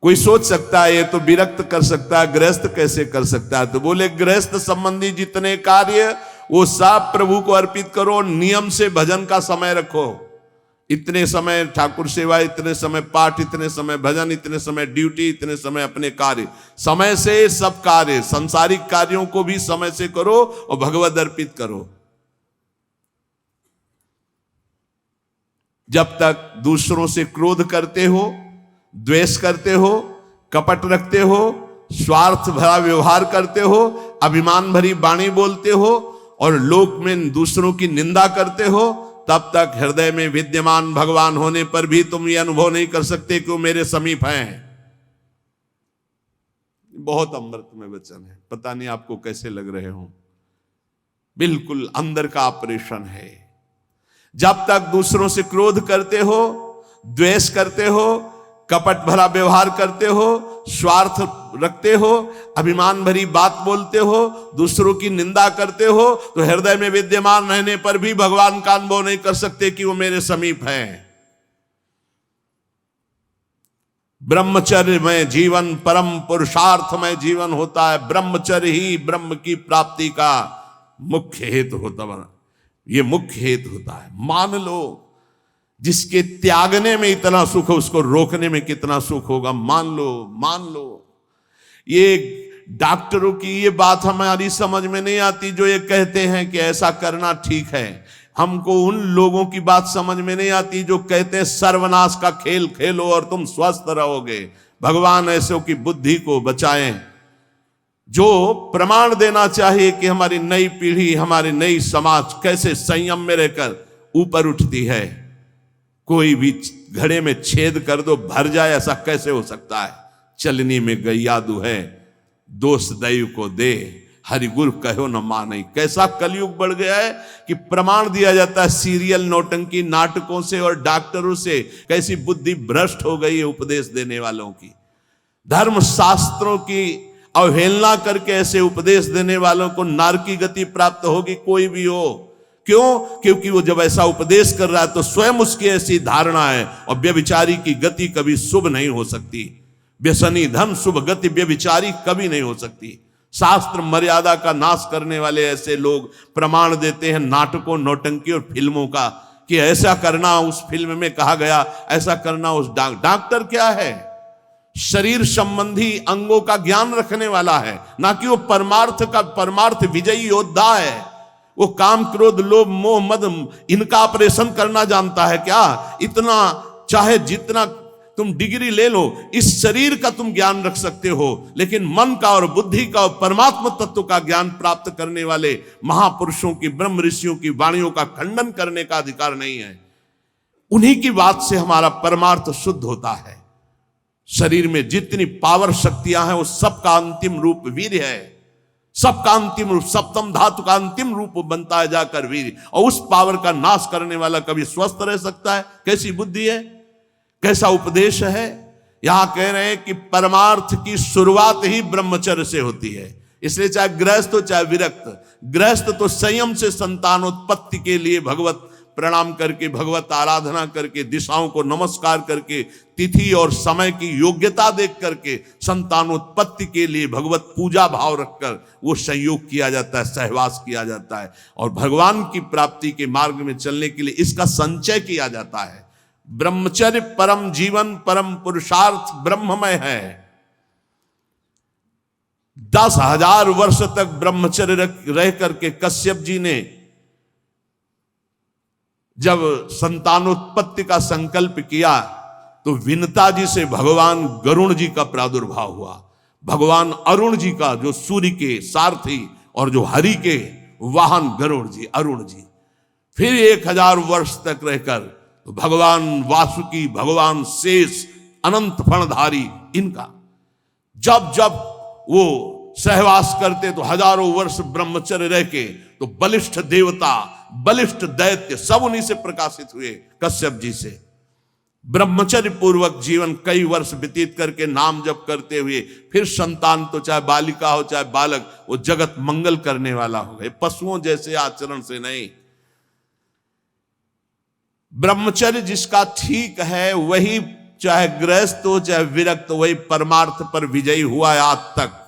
[SPEAKER 1] कोई सोच सकता है ये तो विरक्त कर सकता है, गृहस्थ कैसे कर सकता है? तो बोले गृहस्थ संबंधी जितने कार्य वो सब प्रभु को अर्पित करो, नियम से भजन का समय रखो। इतने समय ठाकुर सेवा, इतने समय पाठ, इतने समय भजन, इतने समय ड्यूटी, इतने समय अपने कार्य, समय से सब कार्य, सांसारिक कार्यों को भी समय से करो और भगवद अर्पित करो। जब तक दूसरों से क्रोध करते हो, द्वेष करते हो, कपट रखते हो, स्वार्थ भरा व्यवहार करते हो, अभिमान भरी वाणी बोलते हो और लोक में दूसरों की निंदा करते हो, तब तक हृदय में विद्यमान भगवान होने पर भी तुम ये अनुभव नहीं कर सकते कि वो मेरे समीप हैं। बहुत अमृत में वचन है, पता नहीं आपको कैसे लग रहे हो। बिल्कुल अंदर का ऑपरेशन है। जब तक दूसरों से क्रोध करते हो, द्वेष करते हो, कपट भरा व्यवहार करते हो, स्वार्थ रखते हो, अभिमान भरी बात बोलते हो, दूसरों की निंदा करते हो, तो हृदय में विद्यमान रहने पर भी भगवान का अनुभव नहीं कर सकते कि वो मेरे समीप हैं। ब्रह्मचर्य में जीवन परम पुरुषार्थ में जीवन होता है। ब्रह्मचर्य ही ब्रह्म की प्राप्ति का मुख्य हेतु होता है। ये मुख्य हेतु होता है। मान लो जिसके त्यागने में इतना सुख है उसको रोकने में कितना सुख होगा। मान लो ये डॉक्टरों की ये बात हमारी समझ में नहीं आती जो ये कहते हैं कि ऐसा करना ठीक है। हमको उन लोगों की बात समझ में नहीं आती जो कहते हैं सर्वनाश का खेल खेलो और तुम स्वस्थ रहोगे। भगवान ऐसों की बुद्धि को बचाएं जो प्रमाण देना चाहिए कि हमारी नई पीढ़ी, हमारी नई समाज कैसे संयम में रहकर ऊपर उठती है। कोई भी घड़े में छेद कर दो भर जाए, ऐसा कैसे हो सकता है? चलनी में गैया दुहे, दोष दैव को दे, हरि गुरु कहो न माने। कैसा कलयुग बढ़ गया है कि प्रमाण दिया जाता है सीरियल नौटंकी नाटकों से और डॉक्टरों से। कैसी बुद्धि भ्रष्ट हो गई है उपदेश देने वालों की। धर्म शास्त्रों की अवहेलना करके ऐसे उपदेश देने वालों को नारकी गति प्राप्त होगी, कोई भी हो। क्यों? क्योंकि वो जब ऐसा उपदेश कर रहा है तो स्वयं उसकी ऐसी धारणा है। और व्यभिचारी की गति कभी शुभ नहीं हो सकती। व्यसनी धन शुभ गति व्यभिचारी कभी नहीं हो सकती। शास्त्र मर्यादा का नाश करने वाले ऐसे लोग प्रमाण देते हैं नाटकों नौटंकी और फिल्मों का कि ऐसा करना उस फिल्म में कहा गया, ऐसा करना उस डॉक्टर क्या है? शरीर संबंधी अंगों का ज्ञान रखने वाला है, ना कि वो परमार्थ विजयी योद्धा है। वो काम क्रोध लोभ मोह मद इनका ऑपरेशन करना जानता है क्या? इतना चाहे जितना तुम डिग्री ले लो, इस शरीर का तुम ज्ञान रख सकते हो, लेकिन मन का और बुद्धि का और परमात्मा तत्व का ज्ञान प्राप्त करने वाले महापुरुषों की ब्रह्म ऋषियों की वाणियों का खंडन करने का अधिकार नहीं है। उन्हीं की बात से हमारा परमार्थ शुद्ध होता है। शरीर में जितनी पावर शक्तियां हैं वो सबका अंतिम रूप वीर है। सबका अंतिम रूप सप्तम धातु का अंतिम रूप बनता है जाकर वीर। और उस पावर का नाश करने वाला कभी स्वस्थ रह सकता है? कैसी बुद्धि है, कैसा उपदेश है। यहां कह रहे हैं कि परमार्थ की शुरुआत ही ब्रह्मचर्य से होती है। इसलिए चाहे गृहस्थ हो चाहे विरक्त, गृहस्थ तो संयम से संतानोत्पत्ति के लिए भगवत प्रणाम करके, भगवत आराधना करके, दिशाओं को नमस्कार करके, तिथि और समय की योग्यता देख करके संतानोत्पत्ति के लिए भगवत पूजा भाव रखकर वो संयोग किया जाता है, सहवास किया जाता है। और भगवान की प्राप्ति के मार्ग में चलने के लिए इसका संचय किया जाता है। ब्रह्मचर्य परम जीवन परम पुरुषार्थ ब्रह्ममय है। 10,000 वर्ष तक ब्रह्मचर्य रह करके कश्यप जी ने जब संतानोत्पत्ति का संकल्प किया तो विनता जी से भगवान गरुण जी का प्रादुर्भाव हुआ। भगवान अरुण जी का, जो सूर्य के सारथी और जो हरि के वाहन गरुड़ जी, अरुण जी। फिर 1000 वर्ष तक रहकर तो भगवान वासुकी, भगवान शेष, अनंत फणधारी, इनका जब जब वो सहवास करते तो हजारों वर्ष ब्रह्मचर्य रह के तो बलिष्ठ देवता बलिष्ठ दैत्य सब उन्हीं से प्रकाशित हुए, कश्यप जी से। ब्रह्मचर्य पूर्वक जीवन कई वर्ष व्यतीत करके नाम जप करते हुए फिर संतान तो चाहे बालिका हो चाहे बालक, वो जगत मंगल करने वाला हो गए, पशुओं जैसे आचरण से नहीं। ब्रह्मचर्य जिसका ठीक है वही, चाहे गृहस्थ हो चाहे विरक्त, वही परमार्थ पर विजयी हुआ है आज तक।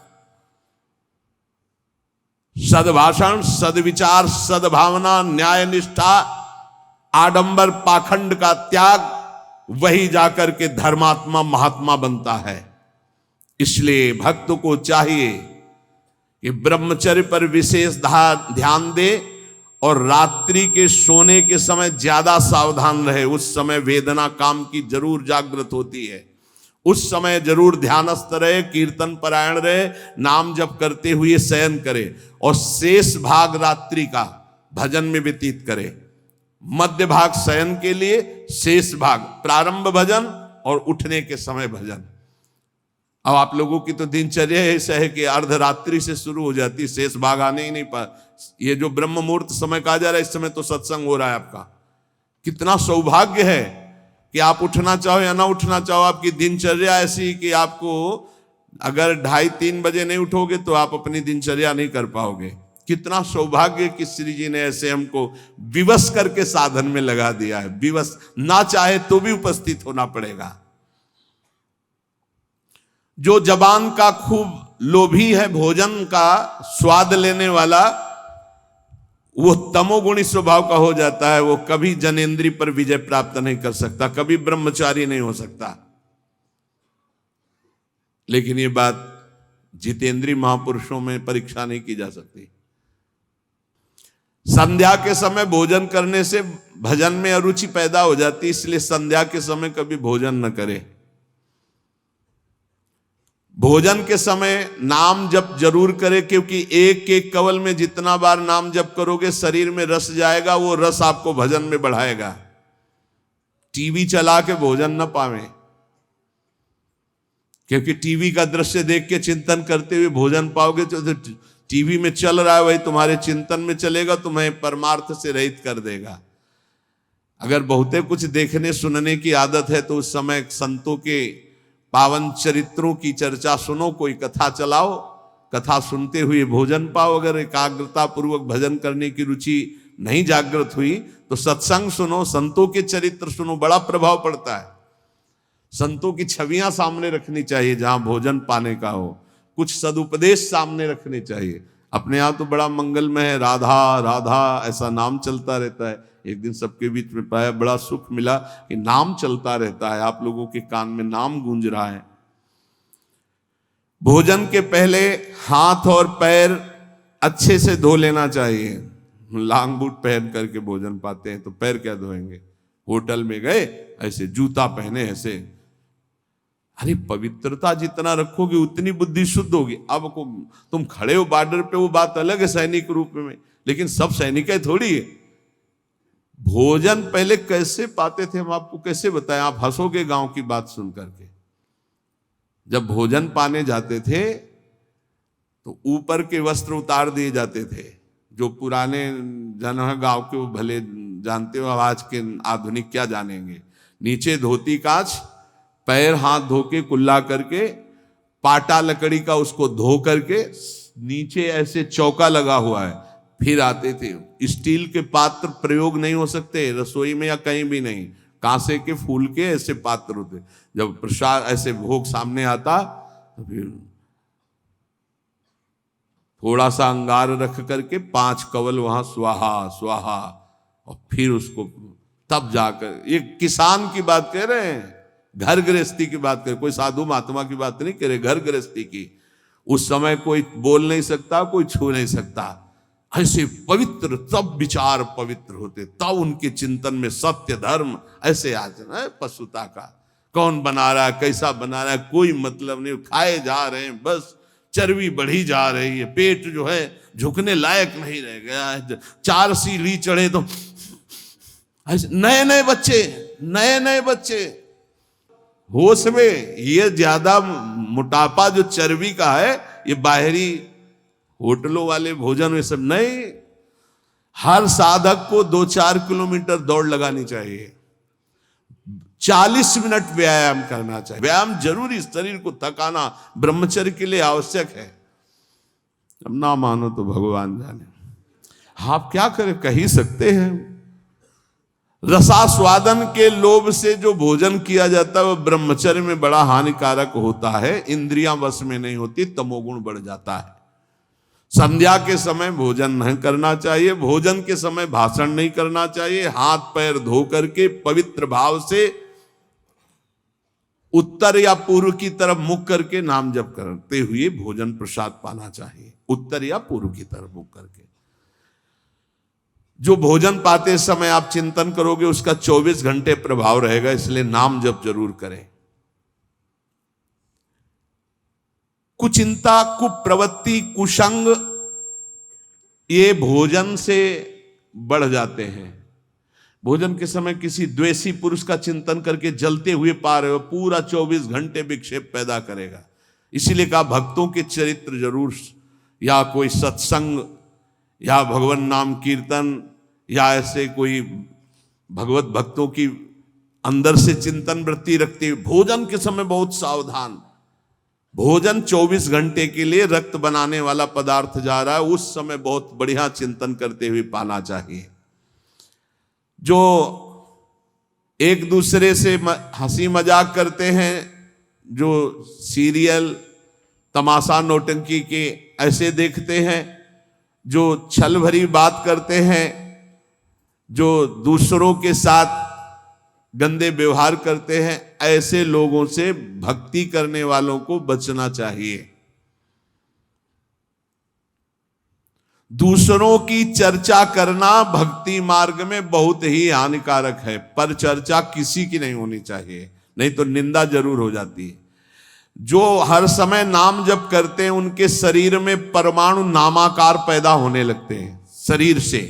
[SPEAKER 1] सद्भाषण, सद्विचार, सद्भावना, न्याय निष्ठा, आडंबर पाखंड का त्याग, वही जाकर के धर्मात्मा महात्मा बनता है। इसलिए भक्त को चाहिए कि ब्रह्मचर्य पर विशेष ध्यान दे और रात्रि के सोने के समय ज्यादा सावधान रहे। उस समय वेदना काम की जरूर जागृत होती है, उस समय जरूर ध्यानस्थ रहे, कीर्तन परायण रहे, नाम जप करते हुए शयन करे और शेष भाग रात्रि का भजन में व्यतीत करे। मध्य भाग शयन के लिए, शेष भाग प्रारंभ भजन और उठने के समय भजन। अब आप लोगों की तो दिनचर्या ऐसा है कि अर्धरात्रि से शुरू हो जाती, शेष भाग आने ही नहीं पा। ये जो ब्रह्म मुहूर्त समय कहा जा रहा है, इस समय तो सत्संग हो रहा है आपका। कितना सौभाग्य है कि आप उठना चाहो या ना उठना चाहो, आपकी दिनचर्या ऐसी कि आपको अगर 2:30-3 बजे नहीं उठोगे तो आप अपनी दिनचर्या नहीं कर पाओगे। कितना सौभाग्य कि श्री जी ने ऐसे हमको विवश करके साधन में लगा दिया है। विवश ना चाहे तो भी उपस्थित होना पड़ेगा। जो जबान का खूब लोभी है, भोजन का स्वाद लेने वाला, वो तमोगुणी स्वभाव का हो जाता है। वो कभी जनेंद्रिय पर विजय प्राप्त नहीं कर सकता, कभी ब्रह्मचारी नहीं हो सकता। लेकिन ये बात जितेंद्रीय महापुरुषों में परीक्षा नहीं की जा सकती। संध्या के समय भोजन करने से भजन में अरुचि पैदा हो जाती, इसलिए संध्या के समय कभी भोजन न करे। भोजन के समय नाम जप जरूर करे, क्योंकि एक एक कवल में जितना बार नाम जप करोगे शरीर में रस जाएगा, वो रस आपको भजन में बढ़ाएगा। टीवी चला के भोजन न पावे, क्योंकि टीवी का दृश्य देख के चिंतन करते हुए भोजन पाओगे तो टीवी में चल रहा है वही तुम्हारे चिंतन में चलेगा, तुम्हें परमार्थ से रहित कर देगा। अगर बहुते कुछ देखने सुनने की आदत है तो उस समय संतों के पावन चरित्रों की चर्चा सुनो, कोई कथा चलाओ, कथा सुनते हुए भोजन पाओ। अगर एकाग्रता पूर्वक भजन करने की रुचि नहीं जागृत हुई तो सत्संग सुनो, संतों के चरित्र सुनो, बड़ा प्रभाव पड़ता है। संतों की छवियां सामने रखनी चाहिए जहां भोजन पाने का हो, कुछ सदुपदेश सामने रखने चाहिए। अपने यहाँ तो बड़ा मंगलमय है, राधा राधा ऐसा नाम चलता रहता है। एक दिन सबके बीच में पाया, बड़ा सुख मिला कि नाम चलता रहता है, आप लोगों के कान में नाम गूंज रहा है। भोजन के पहले हाथ और पैर अच्छे से धो लेना चाहिए। लांग बूट पहन करके भोजन पाते हैं तो पैर क्या धोएंगे? होटल में गए ऐसे जूता पहने ऐसे, अरे पवित्रता जितना रखोगे उतनी बुद्धि शुद्ध होगी। अब को तुम खड़े हो बॉर्डर पे, वो बात अलग है सैनिक रूप में, लेकिन सब सैनिक थोड़ी है। भोजन पहले कैसे पाते थे हम आपको कैसे बताएं, आप हंसोगे गांव की बात सुन करके। जब भोजन पाने जाते थे तो ऊपर के वस्त्र उतार दिए जाते थे। जो पुराने जन है गांव के वो भले जानते हो, आज के आधुनिक क्या जानेंगे। नीचे धोती काच, पैर हाथ धो के कुल्ला करके, पाटा लकड़ी का उसको धो करके, नीचे ऐसे चौका लगा हुआ है, फिर आते थे। स्टील के पात्र प्रयोग नहीं हो सकते रसोई में या कहीं भी नहीं, कांसे के फूल के ऐसे पात्र होते। जब प्रसाद ऐसे भोग सामने आता तो फिर थोड़ा सा अंगार रख करके 5 कवल वहां स्वाहा स्वाहा, और फिर उसको तब जाकर, ये किसान की बात कह रहे हैं, घर गृहस्थी की बात करें, कोई साधु महात्मा की बात नहीं कह रहे, घर गृहस्थी की। उस समय कोई बोल नहीं सकता, कोई छू नहीं सकता, ऐसे पवित्र, तब विचार पवित्र होते, तब उनके चिंतन में सत्य धर्म ऐसे आचरण है। पशुता का कौन बना रहा है, कैसा बना रहा है, कोई मतलब नहीं, खाए जा रहे हैं, बस चर्बी बढ़ी जा रही है, पेट जो है झुकने लायक नहीं रह गया है। 4 सीढ़ी चढ़े तो ऐसे नए नए बच्चे होश में। ये ज्यादा मोटापा जो चर्बी का है, ये बाहरी होटलों वाले भोजन में सब नहीं। हर साधक को 2-4 किलोमीटर दौड़ लगानी चाहिए, 40 मिनट व्यायाम करना चाहिए। व्यायाम जरूरी, शरीर को थकाना ब्रह्मचर्य के लिए आवश्यक है। अब ना मानो तो भगवान जाने, आप क्या करें, कह ही सकते हैं। रसास्वादन के लोभ से जो भोजन किया जाता है वह ब्रह्मचर्य में बड़ा हानिकारक होता है। इंद्रियां वश में नहीं होती, तमोगुण बढ़ जाता है। संध्या के समय भोजन नहीं करना चाहिए, भोजन के समय भाषण नहीं करना चाहिए। हाथ पैर धो करके पवित्र भाव से उत्तर या पूर्व की तरफ मुख करके नाम जप करते हुए भोजन प्रसाद पाना चाहिए, उत्तर या पूर्व की तरफ मुख करके। जो भोजन पाते समय आप चिंतन करोगे उसका 24 घंटे प्रभाव रहेगा, इसलिए नाम जप जरूर करें। कुचिंता, कुप्रवृत्ति, कुसंग ये भोजन से बढ़ जाते हैं। भोजन के समय किसी द्वेषी पुरुष का चिंतन करके जलते हुए पा रहे हो, पूरा 24 घंटे विक्षेप पैदा करेगा। इसीलिए कहा भक्तों के चरित्र जरूर, या कोई सत्संग या भगवान नाम कीर्तन या ऐसे कोई भगवत भक्तों की अंदर से चिंतन वृत्ति रखते हुए भोजन के समय बहुत सावधान। भोजन 24 घंटे के लिए रक्त बनाने वाला पदार्थ जा रहा है, उस समय बहुत बढ़िया चिंतन करते हुए पाना चाहिए। जो एक दूसरे से हंसी मजाक करते हैं, जो सीरियल तमाशा नौटंकी के ऐसे देखते हैं, जो छल भरी बात करते हैं, जो दूसरों के साथ गंदे व्यवहार करते हैं, ऐसे लोगों से भक्ति करने वालों को बचना चाहिए। दूसरों की चर्चा करना भक्ति मार्ग में बहुत ही हानिकारक है, पर चर्चा किसी की नहीं होनी चाहिए, नहीं तो निंदा जरूर हो जाती है। जो हर समय नाम जप करते हैं उनके शरीर में परमाणु नामाकार पैदा होने लगते हैं शरीर से।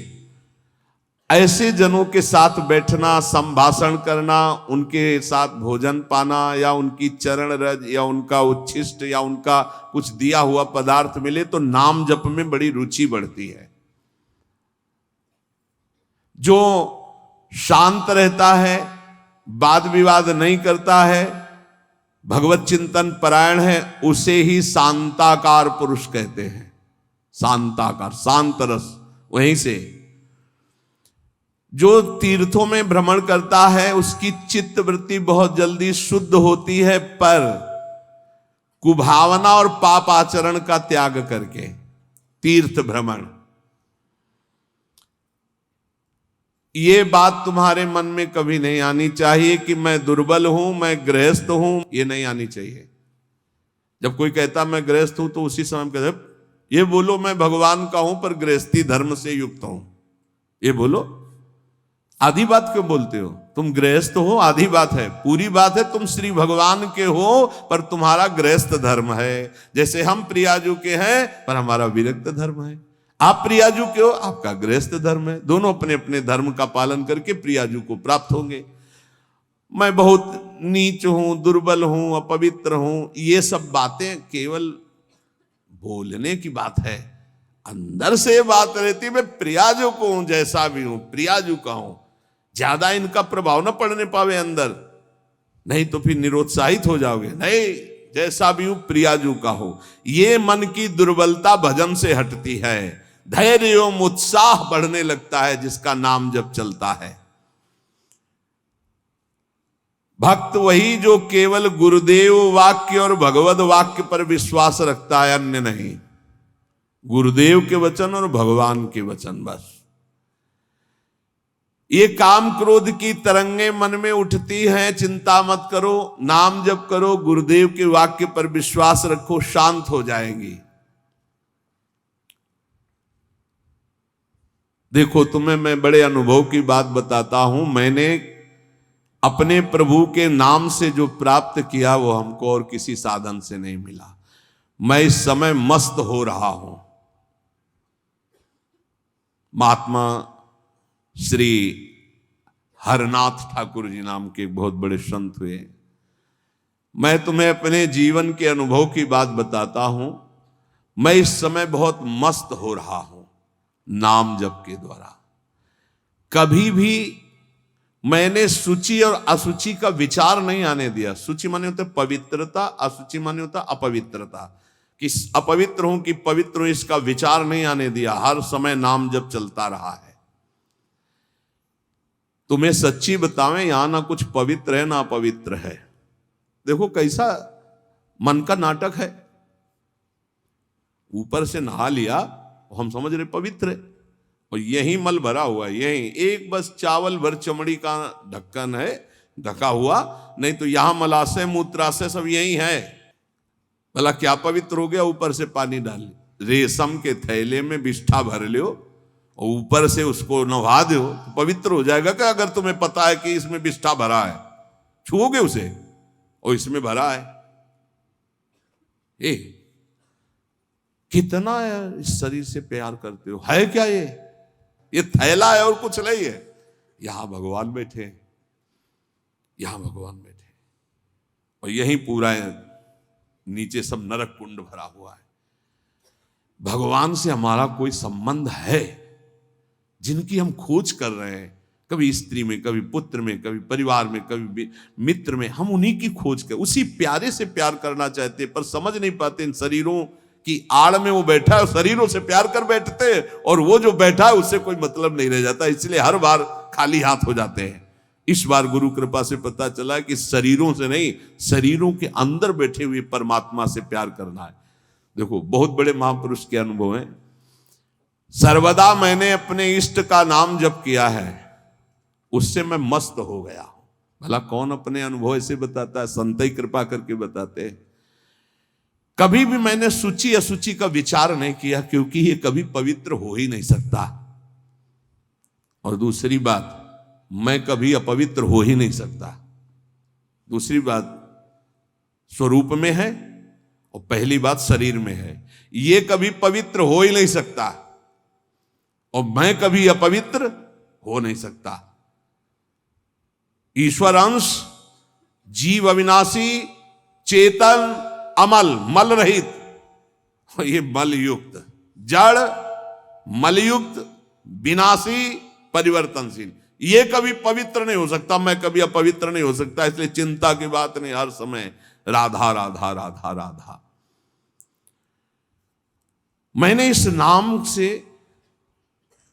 [SPEAKER 1] ऐसे जनों के साथ बैठना, संभाषण करना, उनके साथ भोजन पाना, या उनकी चरण रज या उनका उच्छिष्ट या उनका कुछ दिया हुआ पदार्थ मिले तो नाम जप में बड़ी रुचि बढ़ती है। जो शांत रहता है, वाद विवाद नहीं करता है, भगवत चिंतन परायण है, उसे ही शांताकार पुरुष कहते हैं। शांताकार, शांत रस। वहीं से जो तीर्थों में भ्रमण करता है उसकी चित्त वृत्ति बहुत जल्दी शुद्ध होती है, पर कुभावना और पाप आचरण का त्याग करके तीर्थ भ्रमण। ये बात तुम्हारे मन में कभी नहीं आनी चाहिए कि मैं दुर्बल हूं, मैं गृहस्थ हूं, ये नहीं आनी चाहिए। जब कोई कहता मैं गृहस्थ हूं तो उसी समय कहते ये बोलो मैं भगवान का हूं पर गृहस्थी धर्म से युक्त हूं। ये बोलो, आधी बात क्यों बोलते हो? तुम गृहस्थ हो, आधी बात है। पूरी बात है तुम श्री भगवान के हो पर तुम्हारा गृहस्थ धर्म है। जैसे हम प्रियाजू के हैं पर हमारा विरक्त धर्म है। आप प्रियाजू के हो, आपका गृहस्थ धर्म है। दोनों अपने अपने धर्म का पालन करके प्रियाजू को प्राप्त होंगे। मैं बहुत नीच हूं, दुर्बल हूं, अपवित्र हूं, ये सब बातें केवल बोलने की बात है। अंदर से बात रहती मैं प्रियाजू को हूं, जैसा भी हूं प्रियाजू का हूं। ज्यादा इनका प्रभाव न पड़ने पावे अंदर, नहीं तो फिर निरुत्साहित हो जाओगे। नहीं, जैसा भी हूं प्रियाजू का हो। ये मन की दुर्बलता भजन से हटती है, धैर्य एवं उत्साह बढ़ने लगता है जिसका नाम जब चलता है। भक्त वही जो केवल गुरुदेव वाक्य और भगवत वाक्य पर विश्वास रखता है, अन्य नहीं। गुरुदेव के वचन और भगवान के वचन बस। ये काम क्रोध की तरंगे मन में उठती हैं, चिंता मत करो, नाम जप करो, गुरुदेव के वाक्य पर विश्वास रखो, शांत हो जाएंगी। देखो, तुम्हें मैं बड़े अनुभव की बात बताता हूं। मैंने अपने प्रभु के नाम से जो प्राप्त किया वो हमको और किसी साधन से नहीं मिला। मैं इस समय मस्त हो रहा हूं। महात्मा श्री हरनाथ ठाकुर जी नाम के बहुत बड़े संत हुए। मैं तुम्हें अपने जीवन के अनुभव की बात बताता हूं। मैं इस समय बहुत मस्त हो रहा हूं नाम जप के द्वारा। कभी भी मैंने सूचि और असुचि का विचार नहीं आने दिया। सूचि माने होता पवित्रता, असुचि माने होता अपवित्रता, कि अपवित्र हूं कि पवित्र हूं इसका विचार नहीं आने दिया। हर समय नाम जप चलता रहा है। तुम्हें सच्ची बतावें, यहां ना कुछ पवित्र है ना अपवित्र है। देखो कैसा मन का नाटक है। ऊपर से नहा लिया, हम समझ रहे पवित्र है, और यही मल भरा हुआ है। यही एक बस चावल भर चमड़ी का ढक्कन है ढका हुआ, नहीं तो यहां मलाशय मूत्राशय सब यही है। भला क्या पवित्र हो गया? ऊपर से पानी डाल, रेशम के थैले में बिष्ठा भर लो और ऊपर से उसको नहा दो तो पवित्र हो जाएगा क्या? अगर तुम्हें पता है कि इसमें बिष्ठा भरा है, छुओगे उसे और इसमें भरा है। कितना इस शरीर से प्यार करते हो। है क्या ये थैला है और कुछ नहीं है। यहां भगवान बैठे, यहां भगवान बैठे, और यही पूरा है, नीचे सब नरक कुंड भरा हुआ है। भगवान से हमारा कोई संबंध है जिनकी हम खोज कर रहे हैं, कभी स्त्री में, कभी पुत्र में, कभी परिवार में, कभी मित्र में। हम उन्हीं की खोज कर, उसी प्यारे से प्यार करना चाहते, पर समझ नहीं पाते इन शरीरों की आड़ में वो बैठा है, शरीरों से प्यार कर बैठते हैं, और वो जो बैठा है उससे कोई मतलब नहीं रह जाता, इसलिए हर बार खाली हाथ हो जाते हैं। इस बार गुरु कृपा से पता चला कि शरीरों से नहीं, शरीरों के अंदर बैठे हुए परमात्मा से प्यार करना है। देखो, बहुत बड़े महापुरुष के अनुभव हैं। सर्वदा मैंने अपने इष्ट का नाम जप किया है, उससे मैं मस्त हो गया हूं। भला कौन अपने अनुभव ऐसे बताता है? संत ही कृपा करके बताते हैं। कभी भी मैंने सूची असुचि का विचार नहीं किया, क्योंकि ये कभी पवित्र हो ही नहीं सकता। और दूसरी बात, मैं कभी अपवित्र हो ही नहीं सकता। दूसरी बात स्वरूप में है, और पहली बात शरीर में है। ये कभी पवित्र हो ही नहीं सकता, और मैं कभी अपवित्र हो नहीं सकता। ईश्वर अंश, जीव अविनाशी, चेतन, अमल, मल रहित, ये मल युक्त, जड़, मलयुक्त, विनाशी, परिवर्तनशील, ये कभी पवित्र नहीं हो सकता, मैं कभी अपवित्र नहीं हो सकता। इसलिए चिंता की बात नहीं, हर समय राधा राधा राधा राधा। मैंने इस नाम से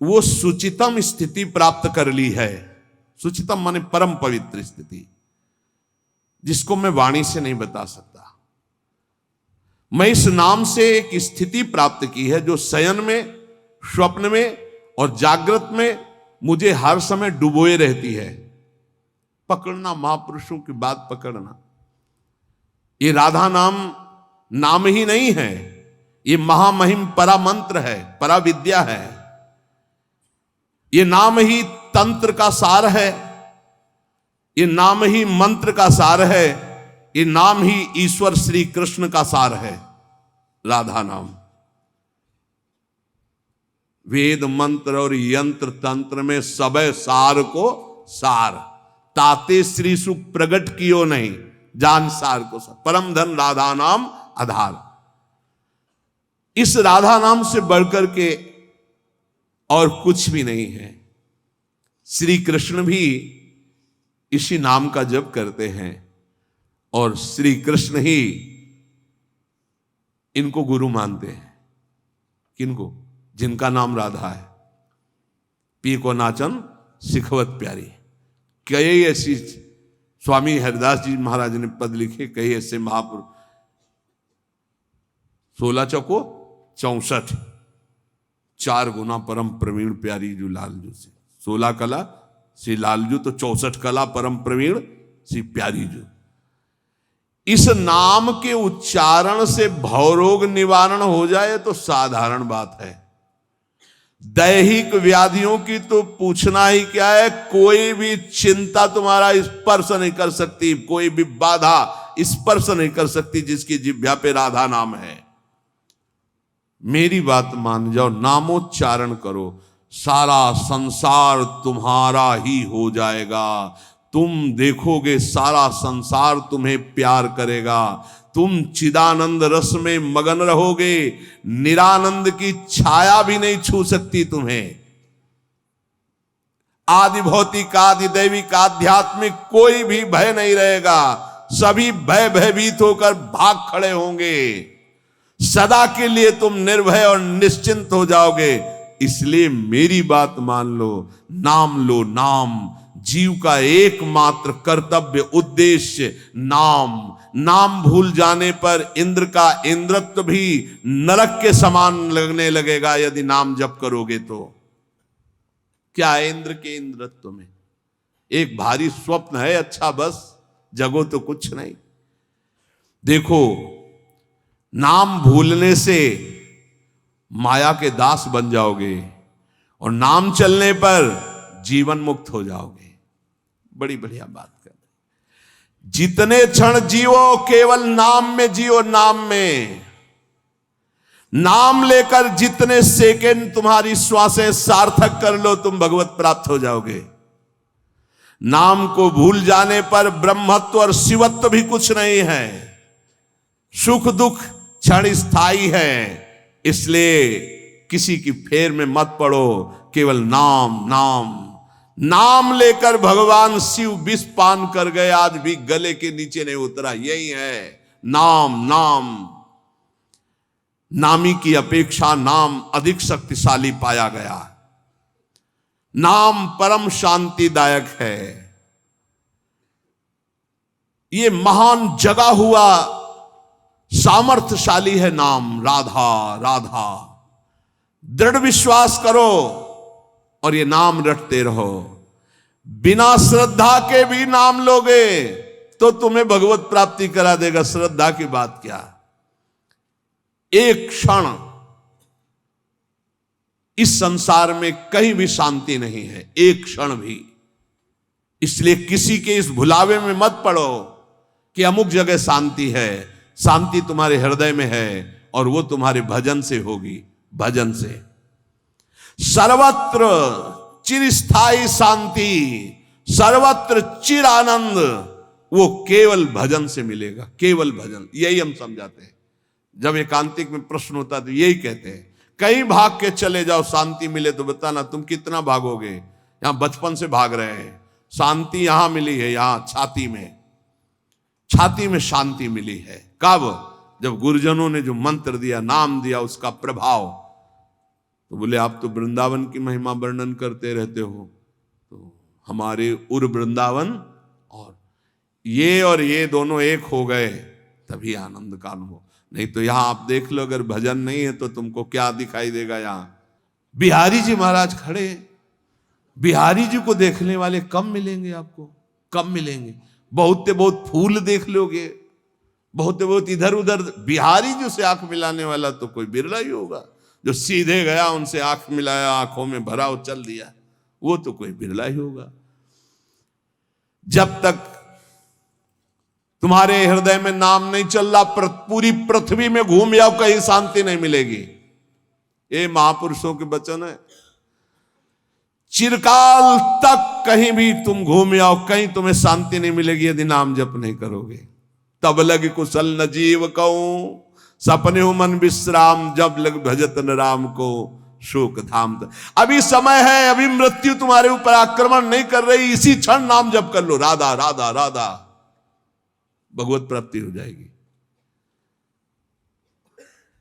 [SPEAKER 1] वो सुचितम स्थिति प्राप्त कर ली है। सुचितम माने परम पवित्र स्थिति, जिसको मैं वाणी से नहीं बता सकता। मैं इस नाम से एक स्थिति प्राप्त की है जो शयन में, स्वप्न में और जागृत में मुझे हर समय डुबोए रहती है। पकड़ना, महापुरुषों की बात पकड़ना। ये राधा नाम नाम ही नहीं है, ये महामहिम परा मंत्र है, परा विद्या है। ये नाम ही तंत्र का सार है, ये नाम ही मंत्र का सार है, ये नाम ही ईश्वर श्री कृष्ण का सार है। राधा नाम वेद मंत्र और यंत्र तंत्र में सबे सार को सार, ताते श्री सुख प्रगट कियो नहीं, जान सार को सार। परम धन राधा नाम आधार। इस राधा नाम से बढ़कर के और कुछ भी नहीं है। श्री कृष्ण भी इसी नाम का जप करते हैं और श्री कृष्ण ही इनको गुरु मानते हैं। किनको? जिनका नाम राधा है। पी को नाचन सिखवत प्यारी। कई ऐसी स्वामी हरिदास जी महाराज ने पद लिखे, कई ऐसे महापुरुष। 16 चौको 64, 4 गुना परम प्रवीण प्यारी जो लालजू से। 16 कला श्री लालजू, तो 64 कला परम प्रवीण श्री प्यारी जू। इस नाम के उच्चारण से भवरोग निवारण हो जाए तो साधारण बात है। दैहिक व्याधियों की तो पूछना ही क्या है। कोई भी चिंता तुम्हारा स्पर्श नहीं कर सकती, कोई भी बाधा स्पर्श नहीं कर सकती जिसकी जिह्वा पे राधा नाम है। मेरी बात मान जाओ, नामोच्चारण करो, सारा संसार तुम्हारा ही हो जाएगा। तुम देखोगे सारा संसार तुम्हें प्यार करेगा। तुम चिदानंद रस में मगन रहोगे, निरानंद की छाया भी नहीं छू सकती तुम्हें। आदि भौतिक, आदि दैविक, आध्यात्मिक कोई भी भय नहीं रहेगा। सभी भयभीत होकर भाग खड़े होंगे। सदा के लिए तुम निर्भय और निश्चिंत हो जाओगे। इसलिए मेरी बात मान लो, नाम लो। नाम जीव का एकमात्र कर्तव्य, उद्देश्य नाम। नाम भूल जाने पर इंद्र का इंद्रत्व भी नरक के समान लगने लगेगा यदि नाम जप करोगे तो। क्या है इंद्र के इंद्रत्व में? एक भारी स्वप्न है, अच्छा बस, जगो तो कुछ नहीं। देखो, नाम भूलने से माया के दास बन जाओगे और नाम चलने पर जीवन मुक्त हो जाओगे। बड़ी बढ़िया बात कर। जितने क्षण जियो केवल नाम में जियो, नाम में। नाम लेकर जितने सेकंड तुम्हारी श्वासें सार्थक कर लो, तुम भगवत प्राप्त हो जाओगे। नाम को भूल जाने पर ब्रह्मत्व और शिवत्व भी कुछ नहीं है। सुख दुख क्षण स्थायी है। इसलिए किसी की फेर में मत पड़ो, केवल नाम नाम। नाम लेकर भगवान शिव विष पान कर गए, आज भी गले के नीचे नहीं उतरा। यही है नाम। नाम नामी की अपेक्षा नाम अधिक शक्तिशाली पाया गया। नाम परम शांतिदायक है। ये महान जगा हुआ सामर्थ्यशाली है नाम। राधा राधा दृढ़ विश्वास करो और ये नाम रटते रहो। बिना श्रद्धा के भी नाम लोगे तो तुम्हें भगवत प्राप्ति करा देगा। श्रद्धा की बात क्या? एक क्षण इस संसार में कहीं भी शांति नहीं है, एक क्षण भी। इसलिए किसी के इस भुलावे में मत पड़ो कि अमुक जगह शांति है। शांति तुम्हारे हृदय में है और वो तुम्हारे भजन से होगी। भजन से सर्वत्र चिरस्थायी शांति, सर्वत्र चिर आनंद, वो केवल भजन से मिलेगा। केवल भजन, यही हम समझाते हैं। जब एकांतिक में प्रश्न होता है तो यही कहते हैं, कहीं भाग के चले जाओ शांति मिले तो बताना तुम कितना भागोगे। यहां बचपन से भाग रहे हैं, शांति यहां मिली है, यहां छाती में शांति मिली है। कब? जब गुरुजनों ने जो मंत्र दिया, नाम दिया, उसका प्रभाव। तो बोले आप तो वृंदावन की महिमा वर्णन करते रहते हो, तो हमारे उर वृंदावन और ये दोनों एक हो गए तभी आनंद का अनुभव। नहीं तो यहां आप देख लो, अगर भजन नहीं है तो तुमको क्या दिखाई देगा। यहां बिहारी जी महाराज खड़े, बिहारी जी को देखने वाले कम मिलेंगे, आपको कम मिलेंगे। बहुत से बहुत फूल देख लोगे, बहुत से बहुत इधर उधर, बिहारी जी से आंख मिलाने वाला तो कोई बिरला ही होगा। जो सीधे गया उनसे आंख मिलाया, आंखों में भरा और चल दिया, वो तो कोई बिरला ही होगा। जब तक तुम्हारे हृदय में नाम नहीं चल रहा, पूरी पृथ्वी में घूम जाओ, कहीं शांति नहीं मिलेगी। ये महापुरुषों के वचन है। चिरकाल तक कहीं भी तुम घूम जाओ, कहीं तुम्हें शांति नहीं मिलेगी यदि नाम जप नहीं करोगे। तब लग कुशल न जीव कहूं, सपने हो मन विश्राम, जब लग भजत न राम को शोक धाम। अभी समय है, अभी मृत्यु तुम्हारे ऊपर आक्रमण नहीं कर रही, इसी क्षण नाम जप कर लो, राधा राधा राधा, भगवत प्राप्ति हो जाएगी।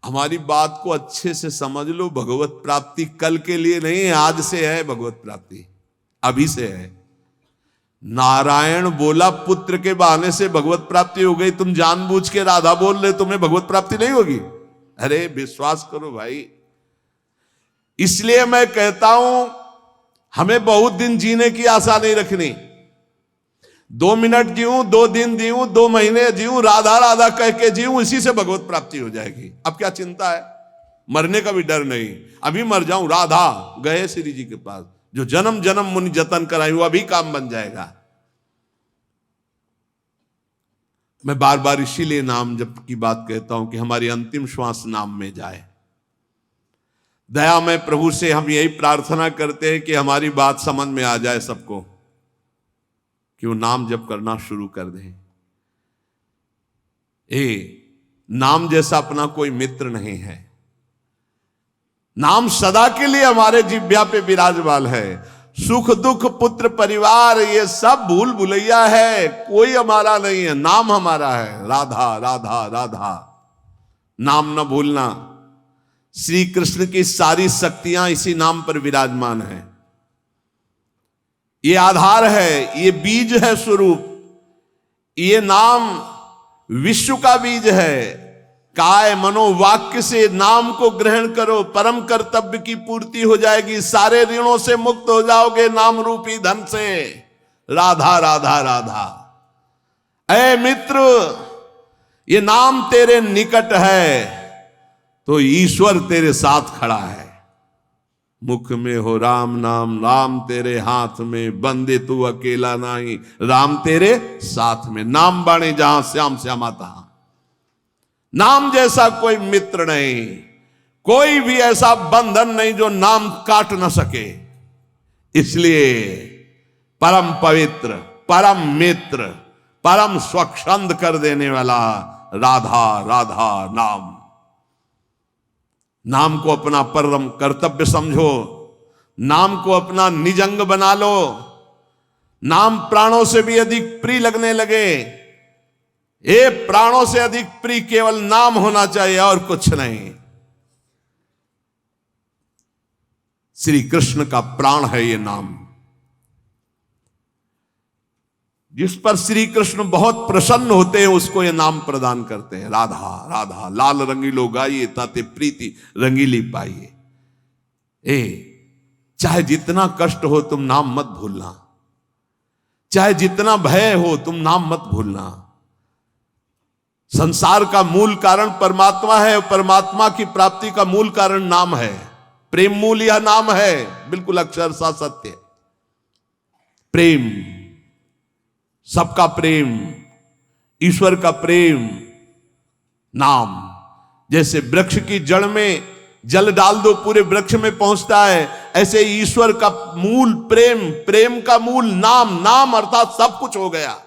[SPEAKER 1] हमारी बात को अच्छे से समझ लो, भगवत प्राप्ति कल के लिए नहीं है, आज से है भगवत प्राप्ति, अभी से है। नारायण बोला पुत्र के बहाने से भगवत प्राप्ति हो गई, तुम जानबूझ के राधा बोल रहे, तुम्हें भगवत प्राप्ति नहीं होगी। अरे विश्वास करो भाई। इसलिए मैं कहता हूं, हमें बहुत दिन जीने की आशा नहीं रखनी। 2 मिनट जीऊं, 2 दिन जीऊं, 2 महीने जीऊं, राधा राधा कह के जीऊं, इसी से भगवत प्राप्ति हो जाएगी। अब क्या चिंता है, मरने का भी डर नहीं। अभी मर जाऊं, राधा गए श्री जी के पास, जो जन्म जन्म मुनि जतन कराई हुआ अभी काम बन जाएगा। मैं बार बार इसीलिए नाम जप की बात कहता हूं कि हमारी अंतिम श्वास नाम में जाए। दयामय प्रभु से हम यही प्रार्थना करते हैं कि हमारी बात समझ में आ जाए सबको, कि वो नाम जप करना शुरू कर दें। नाम जैसा अपना कोई मित्र नहीं है। नाम सदा के लिए हमारे जिह्वा पे विराजमान है। सुख दुख पुत्र परिवार ये सब भूल भुलैया है, कोई हमारा नहीं है, नाम हमारा है। राधा राधा राधा, नाम न भूलना। श्री कृष्ण की सारी शक्तियां इसी नाम पर विराजमान है। ये आधार है, ये बीज है स्वरूप। ये नाम विश्व का बीज है। काय मनोवाक्य से नाम को ग्रहण करो, परम कर्तव्य की पूर्ति हो जाएगी। सारे ऋणों से मुक्त हो जाओगे नाम रूपी धन से। राधा राधा राधा। ऐ मित्र, ये नाम तेरे निकट है तो ईश्वर तेरे साथ खड़ा है। मुख में हो राम नाम, राम तेरे हाथ में, बंदे तू अकेला नहीं, राम तेरे साथ में। नाम बाणे जहां श्याम श्यामा तहां। नाम जैसा कोई मित्र नहीं, कोई भी ऐसा बंधन नहीं जो नाम काट न सके। इसलिए परम पवित्र, परम मित्र, परम स्वच्छंद कर देने वाला राधा राधा नाम। नाम को अपना परम कर्तव्य समझो, नाम को अपना निज अंग बना लो। नाम प्राणों से भी अधिक प्रिय लगने लगे। ये प्राणों से अधिक प्रिय केवल नाम होना चाहिए और कुछ नहीं। श्री कृष्ण का प्राण है ये नाम, जिस पर श्री कृष्ण बहुत प्रसन्न होते हैं उसको ये नाम प्रदान करते हैं। राधा राधा लाल रंगीलो गाइए, ताते प्रीति रंगीली पाइए। चाहे जितना कष्ट हो तुम नाम मत भूलना, चाहे जितना भय हो तुम नाम मत भूलना। संसार का मूल कारण परमात्मा है और परमात्मा की प्राप्ति का मूल कारण नाम है। प्रेम मूल यह नाम है, बिल्कुल अक्षरशः सत्य। प्रेम, सबका प्रेम, ईश्वर का प्रेम, नाम। जैसे वृक्ष की जड़ में जल डाल दो पूरे वृक्ष में पहुंचता है, ऐसे ईश्वर का मूल प्रेम, प्रेम का मूल नाम, नाम अर्थात सब कुछ हो गया।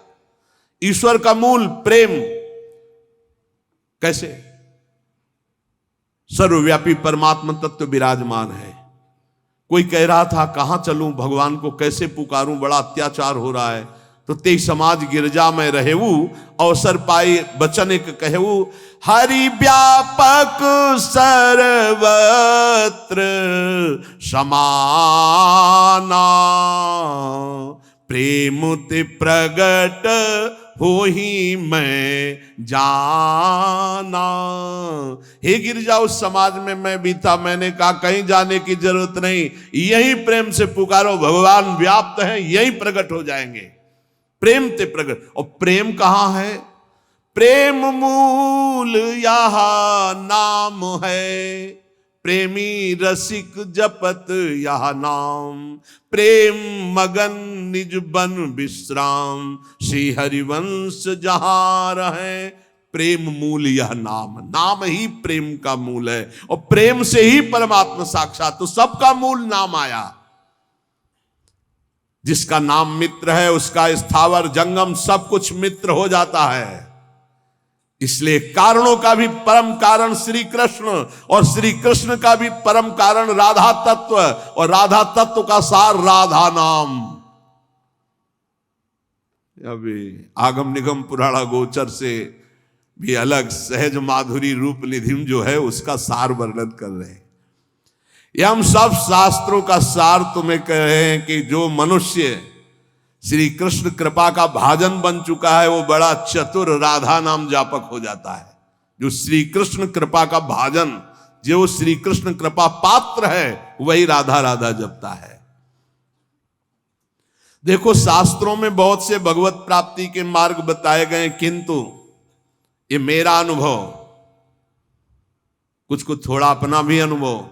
[SPEAKER 1] ईश्वर का मूल प्रेम कैसे? सर्वव्यापी परमात्मा तत्व विराजमान है। कोई कह रहा था कहां चलूं, भगवान को कैसे पुकारूं, बड़ा अत्याचार हो रहा है। तो ते समाज गिरजा में रहेऊ, अवसर पाई बचन एक कहेऊ, हरि व्यापक सर्वत्र समाना, प्रेम ते प्रगट हो ही मैं जाना। हे गिरजा, उस समाज में मैं भी था, मैंने कहा कहीं जाने की जरूरत नहीं, यही प्रेम से पुकारो, भगवान व्याप्त है, यही प्रकट हो जाएंगे। प्रेम ते प्रगट। और प्रेम कहां है? प्रेम मूल यह नाम है, प्रेमी रसिक जपत यह नाम, प्रेम मगन निज बन विश्राम, श्री हरिवंश जहां रहे, प्रेम मूल यह नाम। नाम ही प्रेम का मूल है, और प्रेम से ही परमात्मा साक्षात। तो सबका मूल नाम आया। जिसका नाम मित्र है उसका स्थावर जंगम सब कुछ मित्र हो जाता है। इसलिए कारणों का भी परम कारण श्री कृष्ण, और श्री कृष्ण का भी परम कारण राधा तत्व, और राधा तत्व का सार राधा नाम। अभी आगम निगम पुराणा गोचर से भी अलग सहज माधुरी रूप निधिम जो है उसका सार वर्णन कर रहे हैं। ये हम सब शास्त्रों का सार तुम्हें कह रहे हैं कि जो मनुष्य श्री कृष्ण कृपा का भाजन बन चुका है वो बड़ा चतुर राधा नाम जापक हो जाता है। जो श्री कृष्ण कृपा का भाजन, जो श्री कृष्ण कृपा पात्र है, वही राधा राधा जपता है। देखो, शास्त्रों में बहुत से भगवत प्राप्ति के मार्ग बताए गए, किंतु ये मेरा अनुभव, कुछ कुछ थोड़ा अपना भी अनुभव,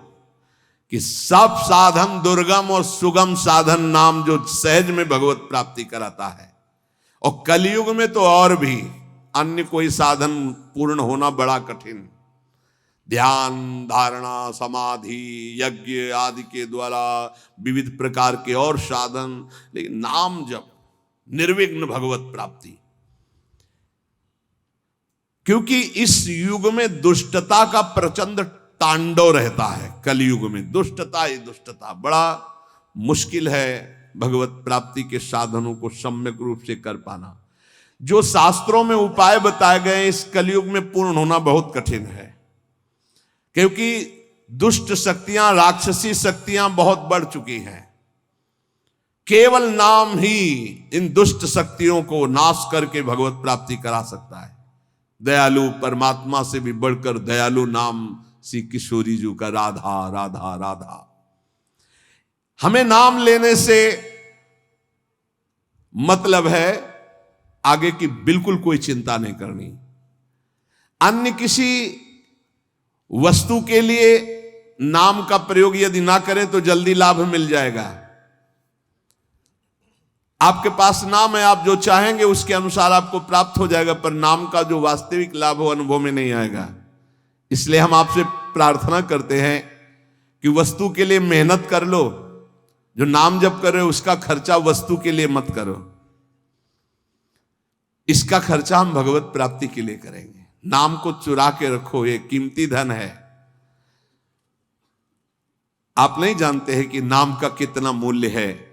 [SPEAKER 1] कि सब साधन दुर्गम और सुगम साधन नाम जो सहज में भगवत प्राप्ति कराता है। और कलयुग में तो और भी अन्य कोई साधन पूर्ण होना बड़ा कठिन। ध्यान, धारणा, समाधि, यज्ञ आदि के द्वारा विविध प्रकार के और साधन, लेकिन नाम जप, निर्विघ्न भगवत प्राप्ति। क्योंकि इस युग में दुष्टता का प्रचंड तांडव रहता है। कलयुग में दुष्टता ही दुष्टता, बड़ा मुश्किल है भगवत प्राप्ति के साधनों को सम्यक रूप से कर पाना। जो शास्त्रों में उपाय बताए गए इस कलयुग में पूर्ण होना बहुत कठिन है, क्योंकि दुष्ट शक्तियां, राक्षसी शक्तियां बहुत बढ़ चुकी हैं। केवल नाम ही इन दुष्ट शक्तियों को नाश करके भगवत प्राप्ति करा सकता है। दयालु परमात्मा से भी बढ़कर दयालु नाम श्री किशोरी जी का राधा राधा राधा। हमें नाम लेने से मतलब है आगे की बिल्कुल कोई चिंता नहीं करनी। अन्य किसी वस्तु के लिए नाम का प्रयोग यदि ना करें तो जल्दी लाभ मिल जाएगा। आपके पास नाम है, आप जो चाहेंगे उसके अनुसार आपको प्राप्त हो जाएगा, पर नाम का जो वास्तविक लाभ हो अनुभव में नहीं आएगा। इसलिए हम आपसे प्रार्थना करते हैं कि वस्तु के लिए मेहनत कर लो, जो नाम जप कर रहे हो उसका खर्चा वस्तु के लिए मत करो, इसका खर्चा हम भगवत प्राप्ति के लिए करेंगे। नाम को चुरा के रखो, ये कीमती धन है। आप नहीं जानते हैं कि नाम का कितना मूल्य है।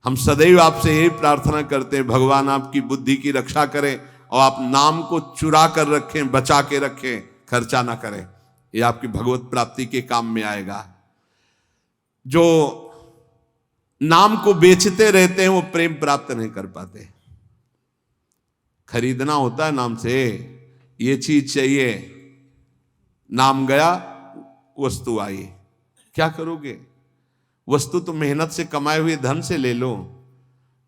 [SPEAKER 1] हम सदैव आपसे यही प्रार्थना करते हैं, भगवान आपकी बुद्धि की रक्षा करें और आप नाम को चुरा कर रखें, बचा के रखें, खर्चा ना करें। ये आपकी भगवत प्राप्ति के काम में आएगा। जो नाम को बेचते रहते हैं वो प्रेम प्राप्त नहीं कर पाते। खरीदना होता है नाम से, ये चीज चाहिए, नाम गया वस्तु आई, क्या करोगे? वस्तु तो मेहनत से कमाए हुए धन से ले लो।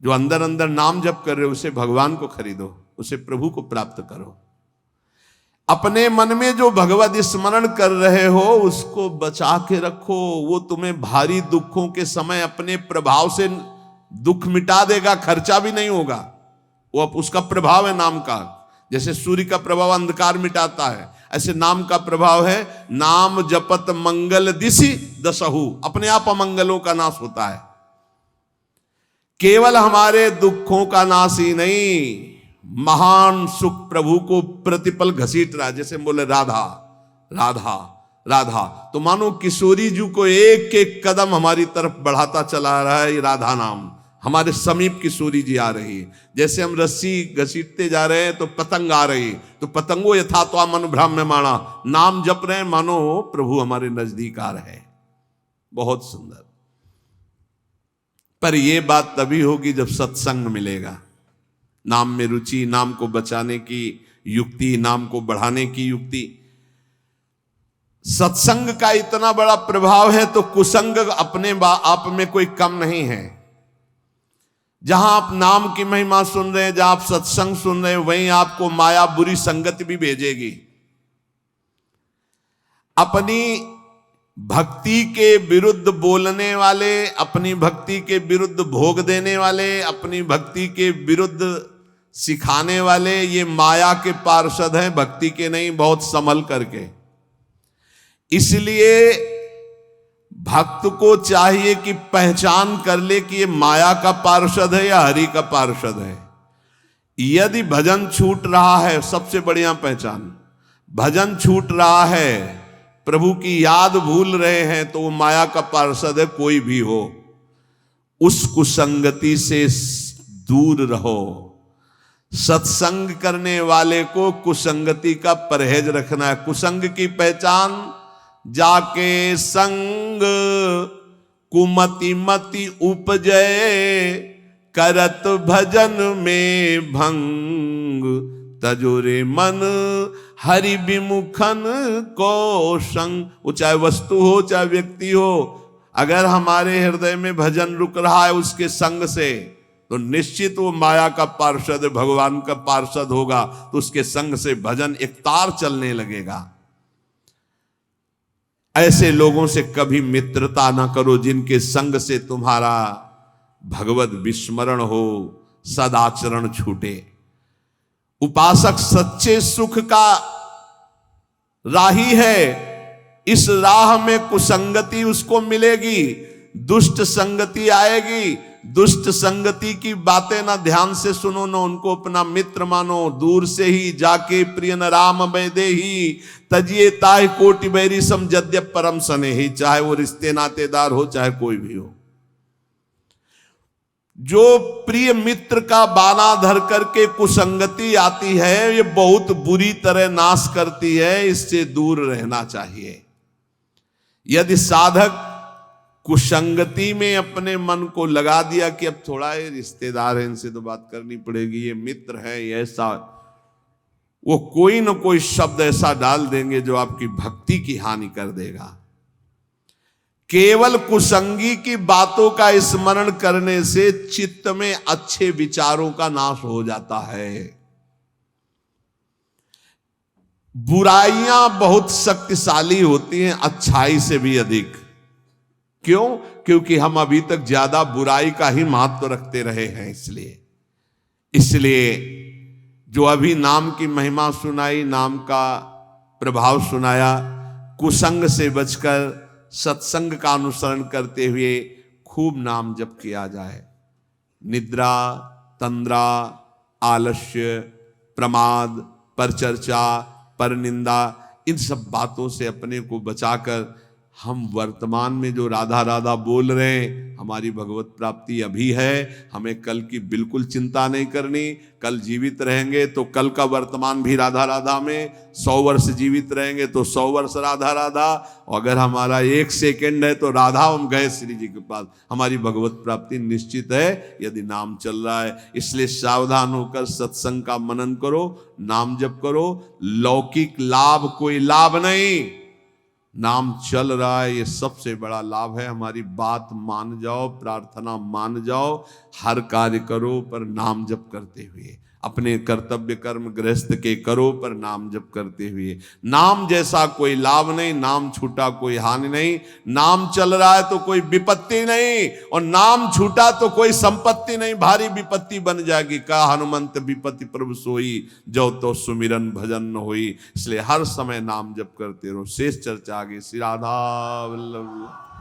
[SPEAKER 1] जो अंदर अंदर नाम जप कर रहे हो उसे भगवान को खरीदो, उसे प्रभु को प्राप्त करो। अपने मन में जो भगवत स्मरण कर रहे हो उसको बचा के रखो, वो तुम्हें भारी दुखों के समय अपने प्रभाव से दुख मिटा देगा, खर्चा भी नहीं होगा। वो अब उसका प्रभाव है नाम का। जैसे सूर्य का प्रभाव अंधकार मिटाता है, ऐसे नाम का प्रभाव है। नाम जपत मंगल दिशि दसहु, अपने आप अमंगलों का नाश होता है। केवल हमारे दुखों का नाश ही नहीं, महान सुख प्रभु को प्रतिपल घसीट रहा है। जैसे बोले राधा राधा राधा, तो मानो किशोरी जी को एक एक कदम हमारी तरफ बढ़ाता चला रहा है ये राधा नाम। हमारे समीप किशोरी जी आ रही है। जैसे हम रस्सी घसीटते जा रहे हैं तो पतंग आ रही, तो पतंगो यथा तो मन भ्राम्यमाणा, नाम जप रहे हैं मानो प्रभु हमारे नजदीक आ रहे हैं। बहुत सुंदर। पर यह बात तभी होगी जब सत्संग मिलेगा। नाम में रुचि, नाम को बचाने की युक्ति, नाम को बढ़ाने की युक्ति। सत्संग का इतना बड़ा प्रभाव है तो कुसंग अपने आप में कोई कम नहीं है। जहां आप नाम की महिमा सुन रहे हैं, जहां आप सत्संग सुन रहे हैं, वहीं आपको माया बुरी संगत भी भेजेगी। अपनी भक्ति के विरुद्ध बोलने वाले, अपनी भक्ति के विरुद्ध भोग देने वाले, अपनी भक्ति के विरुद्ध सिखाने वाले, ये माया के पार्षद हैं, भक्ति के नहीं। बहुत संभल करके। इसलिए भक्त को चाहिए कि पहचान कर ले कि ये माया का पार्षद है या हरि का पार्षद है। यदि भजन छूट रहा है, सबसे बढ़िया पहचान, भजन छूट रहा है, प्रभु की याद भूल रहे हैं, तो वो माया का पार्षद है। कोई भी हो, उस कुसंगति से दूर रहो। सत्संग करने वाले को कुसंगति का परहेज रखना है। कुसंग की पहचान, जाके संग कुमति मति उपजय, करत भजन में भंग, तजोरे मन हरि विमुखन को संग। वो चाहे वस्तु हो चाहे व्यक्ति हो, अगर हमारे हृदय में भजन रुक रहा है उसके संग से, तो निश्चित वो माया का पार्षद, भगवान का पार्षद होगा। तो उसके संग से भजन एक तार चलने लगेगा। ऐसे लोगों से कभी मित्रता ना करो जिनके संग से तुम्हारा भगवत विस्मरण हो, सदाचरण छूटे। उपासक सच्चे सुख का राही है। इस राह में कुसंगति उसको मिलेगी, दुष्ट संगति आएगी। दुष्ट संगति की बातें ना ध्यान से सुनो, ना उनको अपना मित्र मानो। दूर से ही जाके प्रिय न राम बैदे ही, तजिए ताहि कोटि बैरी सम जद्यप परम सने ही। चाहे वो रिश्ते नातेदार हो, चाहे कोई भी हो। जो प्रिय मित्र का बाना धर करके कुसंगति आती है, ये बहुत बुरी तरह नाश करती है। इससे दूर रहना चाहिए। यदि साधक कुसंगति में अपने मन को लगा दिया कि अब थोड़ा ये रिश्तेदार है, इनसे तो बात करनी पड़ेगी, ये मित्र है, ये ऐसा, वो कोई न कोई शब्द ऐसा डाल देंगे जो आपकी भक्ति की हानि कर देगा। केवल कुसंगी की बातों का स्मरण करने से चित्त में अच्छे विचारों का नाश हो जाता है। बुराइयां बहुत शक्तिशाली होती हैं अच्छाई से भी अधिक। क्यों? क्योंकि हम अभी तक ज्यादा बुराई का ही महत्व रखते रहे हैं। इसलिए जो अभी नाम की महिमा सुनाई, नाम का प्रभाव सुनाया, कुसंग से बचकर सत्संग का अनुसरण करते हुए खूब नाम जप किया जाए। निद्रा, तंद्रा, आलस्य, प्रमाद, परचर्चा, परनिंदा, इन सब बातों से अपने को बचाकर हम वर्तमान में जो राधा राधा बोल रहे हैं, हमारी भगवत प्राप्ति अभी है। हमें कल की बिल्कुल चिंता नहीं करनी। कल जीवित रहेंगे तो कल का वर्तमान भी राधा राधा में, 100 वर्ष जीवित रहेंगे तो 100 वर्ष राधा राधा, और अगर हमारा 1 सेकंड है तो राधा हम गए श्री जी के पास। हमारी भगवत प्राप्ति निश्चित है यदि नाम चल रहा है। इसलिए सावधान होकर सत्संग का मनन करो, नाम जप करो। लौकिक लाभ कोई लाभ नहीं, नाम चल रहा है ये सबसे बड़ा लाभ है। हमारी बात मान जाओ, प्रार्थना मान जाओ, हर कार्य करो पर नाम जप करते हुए। अपने कर्तव्य कर्म गृहस्थ के करो, पर नाम जप करते हुए। नाम जैसा कोई लाभ नहीं, नाम छूटा कोई हानि नहीं। नाम चल रहा है तो कोई विपत्ति नहीं, और नाम छूटा तो कोई संपत्ति नहीं, भारी विपत्ति बन जाएगी। का हनुमंत विपत्ति प्रभु सोई, जो तो सुमिरन भजन न होई। इसलिए हर समय नाम जप करते रहो। शेष चर्चा आगे। श्री राधा वल्लभ।